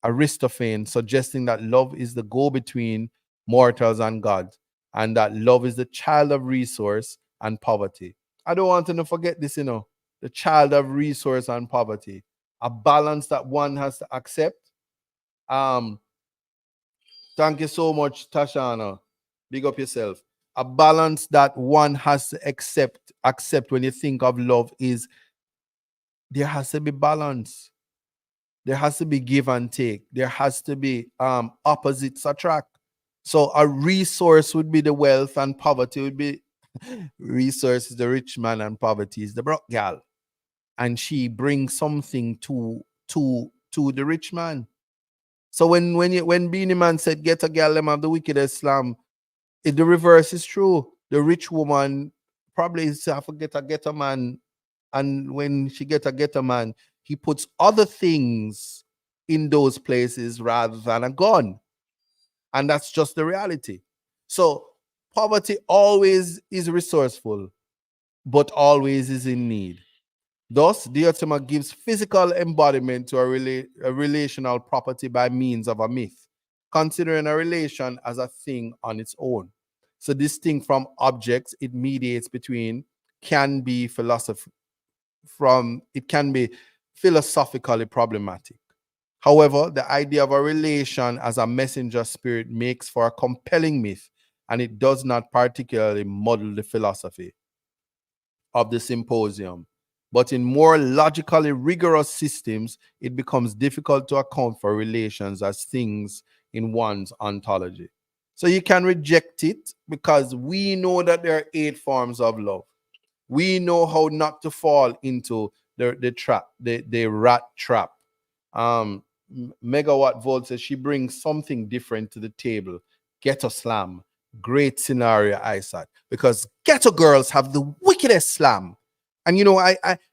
Aristophanes, suggesting that love is the go-between mortals and God, and that love is the child of resource and poverty. I don't want to forget this, the child of resource and poverty, a balance that one has to accept. Um, Thank you so much, Tashana. Big up yourself. A balance that one has to accept when you think of love is there has to be balance. There has to be give and take. There has to be opposites attract. So a resource would be the wealth, and poverty would be resource is the rich man and poverty is the broke gal. And she brings something to the rich man. So when Beanie Man said get a gal them have the wickedest slam, the reverse is true. The rich woman probably is have to get a man, and when she get a man, he puts other things in those places rather than a gun. And that's just the reality. So poverty always is resourceful, but always is in need. Thus, Diotima gives physical embodiment to a relational property by means of a myth, considering a relation as a thing on its own. So, distinct from objects, it mediates between can be philosophy from it can be philosophically problematic. However, the idea of a relation as a messenger spirit makes for a compelling myth, and it does not particularly muddle the philosophy of the symposium. But in more logically rigorous systems, it becomes difficult to account for relations as things in one's ontology. So you can reject it because we know that there are 8 forms of love. We know how not to fall into the trap, the rat trap. Megawatt Volt says she brings something different to the table. Ghetto slam. Great scenario, Isaac. Because ghetto girls have the wickedest slam. And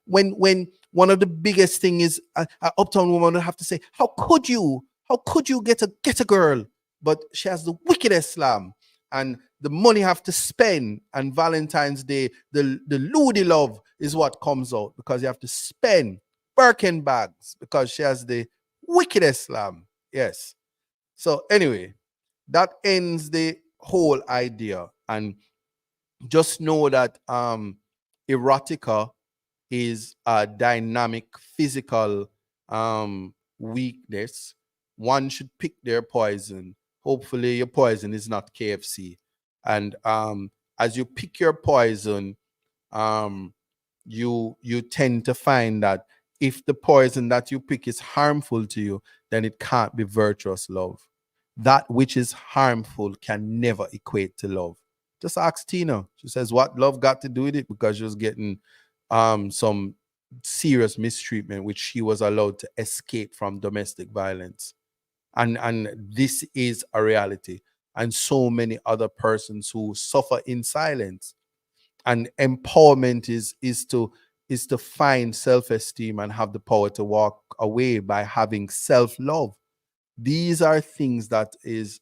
when one of the biggest thing is a uptown woman will have to say, how could you? How could you get a girl? But she has the wickedest slam. And the money have to spend, and Valentine's Day, the Ludi love is what comes out because you have to spend Birkin bags because she has the wickedest slam. Yes. So anyway, that ends the whole idea. And just know that erotica is a dynamic physical weakness. One should pick their poison. Hopefully your poison is not KFC. And as you pick your poison, um, you tend to find that if the poison that you pick is harmful to you, then it can't be virtuous love. That which is harmful can never equate to love. Just ask Tina. She says, what love got to do with it? Because she was getting some serious mistreatment, which she was allowed to escape from domestic violence. And this is a reality. And so many other persons who suffer in silence. And empowerment is to find self-esteem and have the power to walk away by having self-love. These are things that is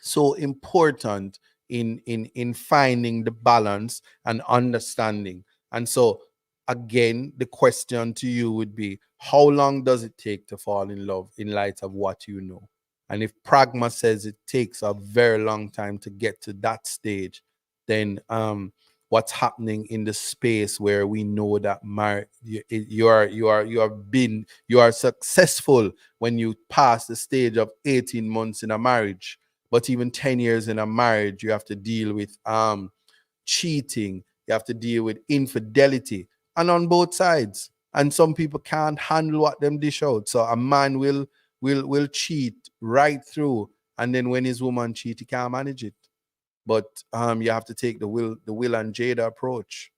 so important in finding the balance and understanding. And so again, the question to you would be, how long does it take to fall in love in light of what you know? And if Pragma says it takes a very long time to get to that stage, then what's happening in the space where we know that you are successful when you pass the stage of 18 months in a marriage, But even 10 years in a marriage, you have to deal with cheating, you have to deal with infidelity, and on both sides. And some people can't handle what them dish out. So a man will cheat right through, and then when his woman cheat, he can't manage it. But you have to take the Will and Jada approach,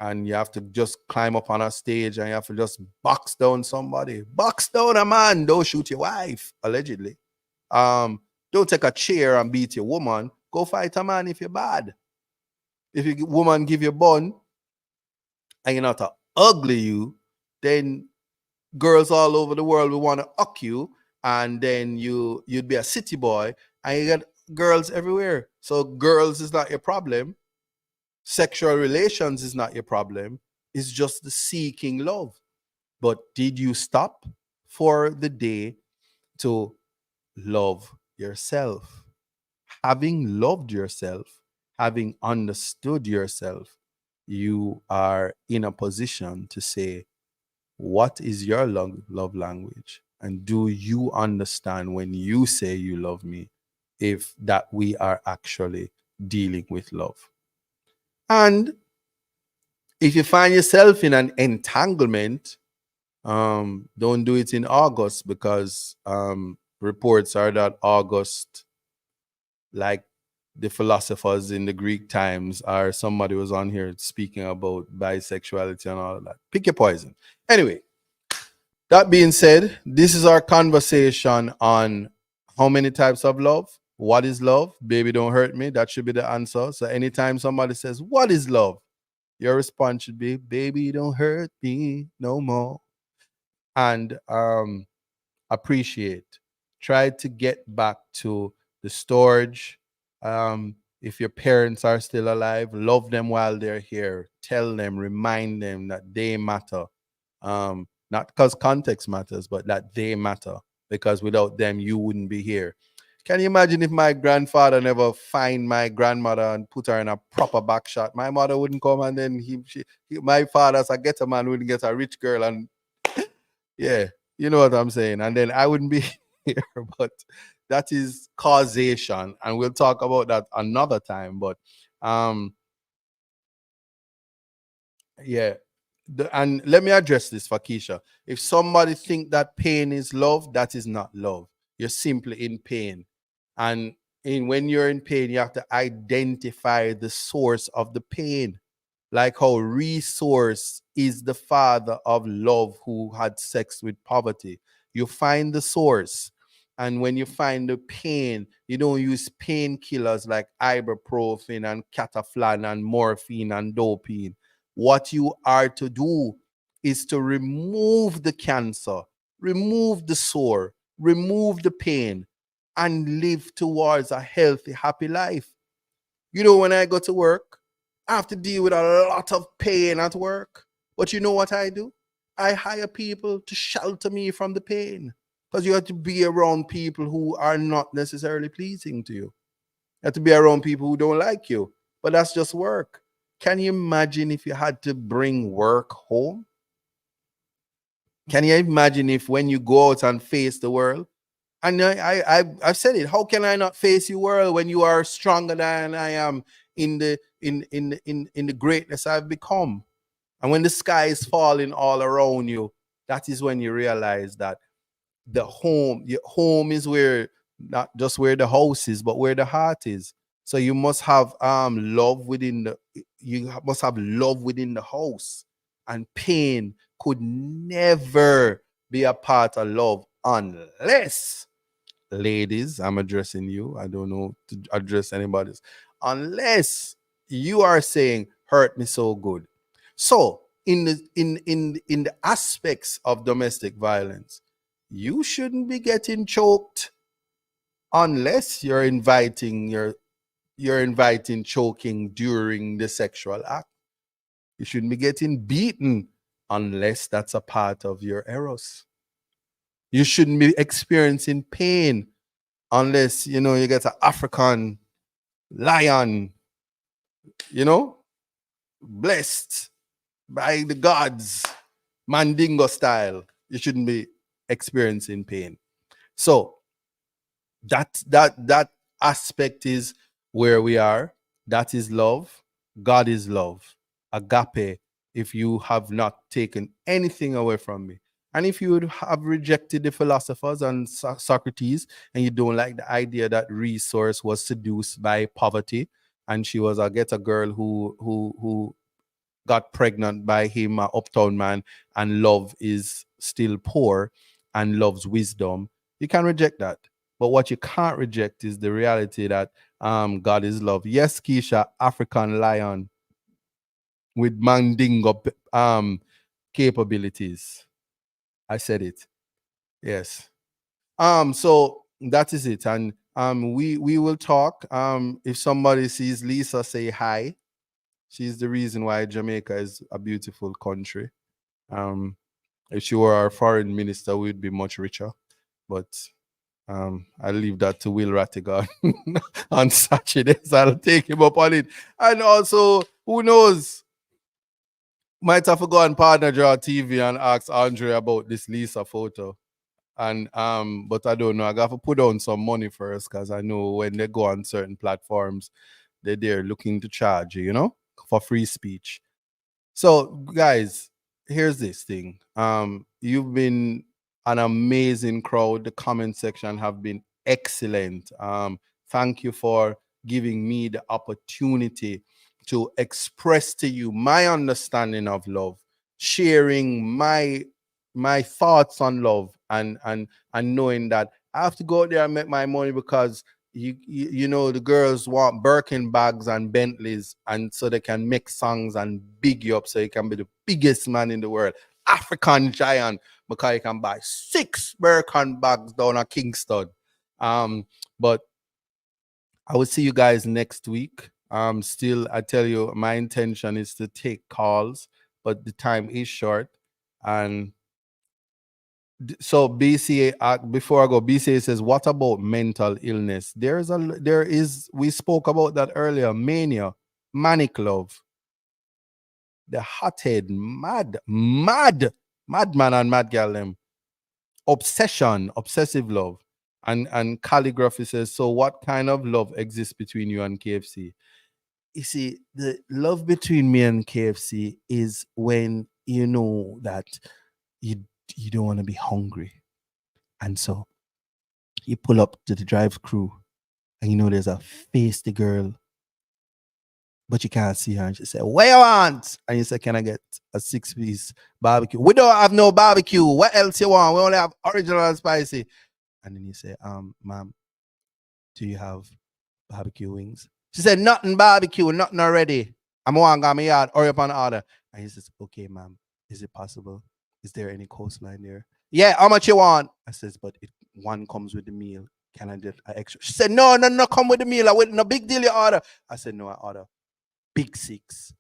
and you have to just climb up on a stage and you have to just box down somebody, box down a man. Don't shoot your wife, allegedly. Don't take a chair and beat your woman. Go fight a man if you're bad. If your woman give you a bun and you're not a ugly you, then girls all over the world will want to uck you, and then you'd be a city boy, and you get girls everywhere. So girls is not your problem. Sexual relations is not your problem. It's just the seeking love. But did you stop for the day to love yourself? Having loved yourself, having understood yourself, you are in a position to say, what is your love language? And do you understand when you say you love me, if that we are actually dealing with love? And if you find yourself in an entanglement, don't do it in August, because reports are that August, like the philosophers in the Greek times, or somebody was on here speaking about bisexuality and all of that. Pick your poison. Anyway, that being said, this is our conversation on how many types of love, what is love, baby don't hurt me. That should be the answer. So anytime somebody says, what is love? Your response should be, baby don't hurt me no more. And appreciate. Try to get back to the Storge. If your parents are still alive, love them while they're here. Tell them, remind them that they matter. Not because context matters, but that they matter. Because without them, you wouldn't be here. Can you imagine if my grandfather never find my grandmother and put her in a proper back shot? My mother wouldn't come, and then my father, as a ghetto man, wouldn't get a rich girl, and yeah, you know what I'm saying. And then I wouldn't be here. But that is causation, and we'll talk about that another time. But um, yeah. And let me address this for Keisha. If somebody think that pain is love, that is not love. You're simply in pain. And when you're in pain, you have to identify the source of the pain. Like how resource is the father of love who had sex with poverty. You find the source. And when you find the pain, you don't use painkillers like ibuprofen and cataflan and morphine and dopamine. What you are to do is to remove the cancer, remove the sore, remove the pain, and live towards a healthy, happy life. You know, when I go to work, I have to deal with a lot of pain at work. But you know what I do? I hire people to shelter me from the pain. Because you have to be around people who are not necessarily pleasing to you. You have to be around people who don't like you. But that's just work. Can you imagine if you had to bring work home? Can you imagine if when you go out and face the world, and I've said it, how can I not face you, world, when you are stronger than I am in the greatness I've become? And when the sky is falling all around you, that is when you realize that your home is where, not just where the house is, but where the heart is. So you must have love within the house. And pain could never be a part of love, unless, ladies, I'm addressing you, I don't know to address anybody else, unless you are saying hurt me so good. So in the aspects of domestic violence, you shouldn't be getting choked unless you're inviting choking during the sexual act. You shouldn't be getting beaten unless that's a part of your eros. You shouldn't be experiencing pain unless you get an African lion, blessed by the gods, Mandingo style. You shouldn't be experiencing pain. So that aspect is where we are. That is love. God is love. Agape, if you have not taken anything away from me. And if you would have rejected the philosophers and Socrates, and you don't like the idea that resource was seduced by poverty, and she was a girl who got pregnant by him, an uptown man, and love is still poor and loves wisdom, you can reject that. But what you can't reject is the reality that God is love. Yes, Keisha, African lion with mandingo capabilities. I said it. Yes. So that is it. And we will talk. If somebody sees Lisa, say hi. She's the reason why Jamaica is a beautiful country. If she were our foreign minister, we'd be much richer. But I'll leave that to Will Rattigan on Saturdays. I'll take him up on it. And also, who knows? Might have to go on Partner Draw TV and ask Andre about this Lisa photo. And but I don't know. I got to put on some money first, because I know when they go on certain platforms, they're there looking to charge you, for free speech. So, guys, here's this thing. You've been an amazing crowd. The comment section have been excellent. Thank you for giving me the opportunity to express to you my understanding of love, sharing my thoughts on love, and knowing that I have to go out there and make my money, because you know the girls want Birkin bags and Bentleys, and so they can make songs and big you up, so you can be the biggest man in the world, African giant, because you can buy 6 Birkin bags down at Kingston. But I will see you guys next week. Still, I tell you, my intention is to take calls, but the time is short. And so BCA, before I go, BCA says, what about mental illness? We spoke about that earlier. Mania, manic love, the hothead, madman and mad girl them, obsession, obsessive love. And calligraphy says, so what kind of love exists between you and KFC? You see, the love between me and KFC is when you know that you don't want to be hungry. And so you pull up to the drive-through, and you know there's a feisty girl, but you can't see her. And she said, what you want? And you say, can I get a 6-piece barbecue? We don't have no barbecue. What else you want? We only have original and spicy. And then you say, ma'am, do you have barbecue wings? She said, nothing barbecue, nothing already. I'm going to go my yard, hurry up and order. And he says, okay, ma'am, is it possible? Is there any coastline there? Yeah, how much you want? I says, but one comes with the meal. Can I get an extra? She said, no, come with the meal. I went, no big deal you order. I said, no, I order big 6.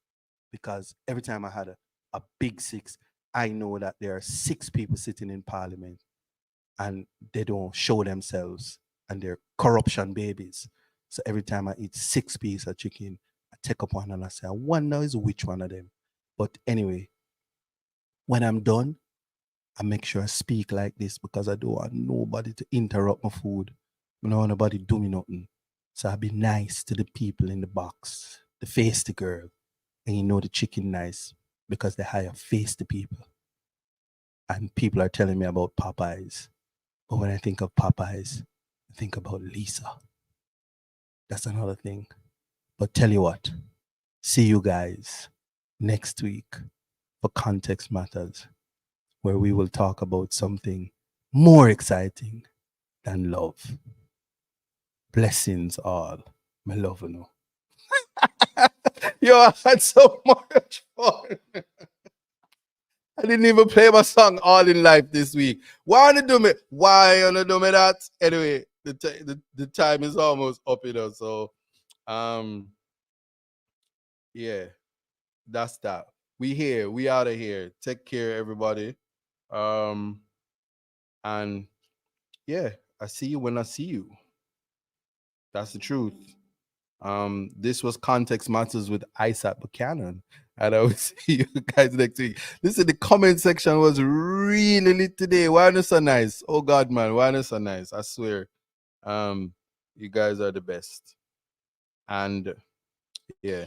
Because every time I had a big 6, I know that there are 6 people sitting in parliament and they don't show themselves, and they're corruption babies. So every time I eat 6 pieces of chicken, I take up one and I say, I wonder is which one of them. But anyway, when I'm done, I make sure I speak like this, because I don't want nobody to interrupt my food. I don't want nobody do me nothing. So I be nice to the people in the box, the face the girl, and you know the chicken nice because they hire face the people. And people are telling me about Popeyes. But when I think of Popeyes, I think about Lisa. That's another thing. But tell you what, see you guys next week for Context Matters, where we will talk about something more exciting than love. Blessings all. My love, you know. Yo, I had so much fun. I didn't even play my song All in Life this week. Why you do me? Why you do me that? Anyway, the time is almost up, So, yeah, that's that. We here. We out of here. Take care, everybody. And yeah, I see you when I see you. That's the truth. This was Context Matters with Isaac Buchanan. And I will see you guys next week. Listen, the comment section was really lit today. Why not so nice? Oh God, man, why not so nice? I swear. You guys are the best. And yeah,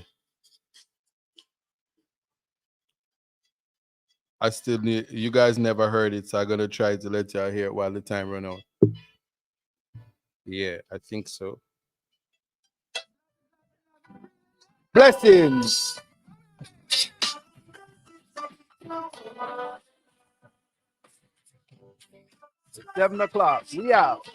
I still need, you guys never heard it, so I'm gonna try to let y'all hear it while the time run out. Yeah, I think so. Blessings. 7 o'clock. We out.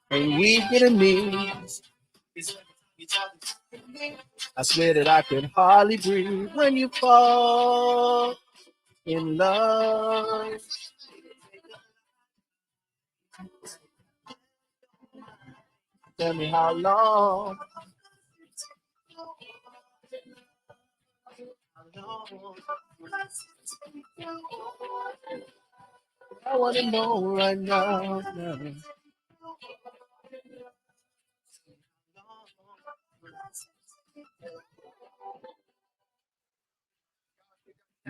And we gonna need. I swear that I can hardly breathe when you fall in love. Tell me how long. I want to know right now.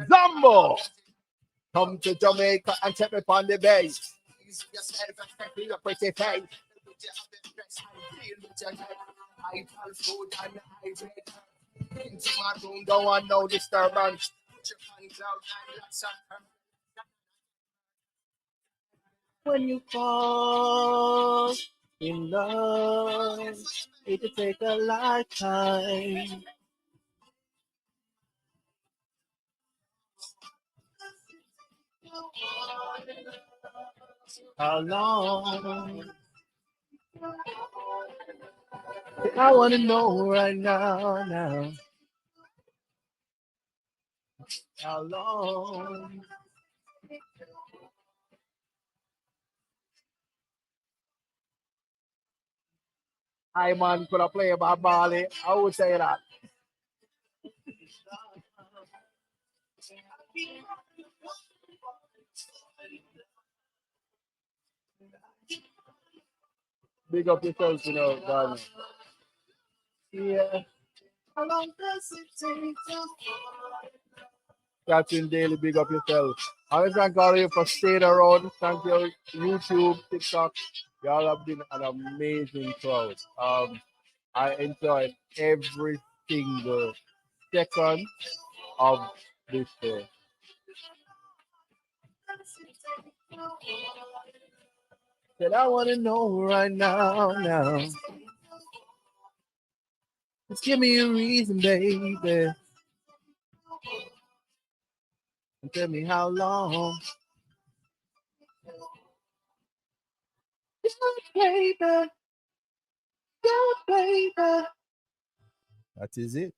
Zombo! Come to Jamaica and take me on the base. Your pretty face. Into my room, don't want no disturbance. When you fall in love, it'll take a lifetime. How long? I want to know right now. How long? I man could have played by Bali. I would say that. Big up yourself, you know, man. Yeah. How long does it take to Catching Daily, big up yourself. I want to thank all of you for staying around. Thank you, YouTube, TikTok. Y'all have been an amazing crowd. I enjoyed every single second of this day. Said I want to know right now. Just give me a reason, baby. And tell me how long. Baby, baby. That is it.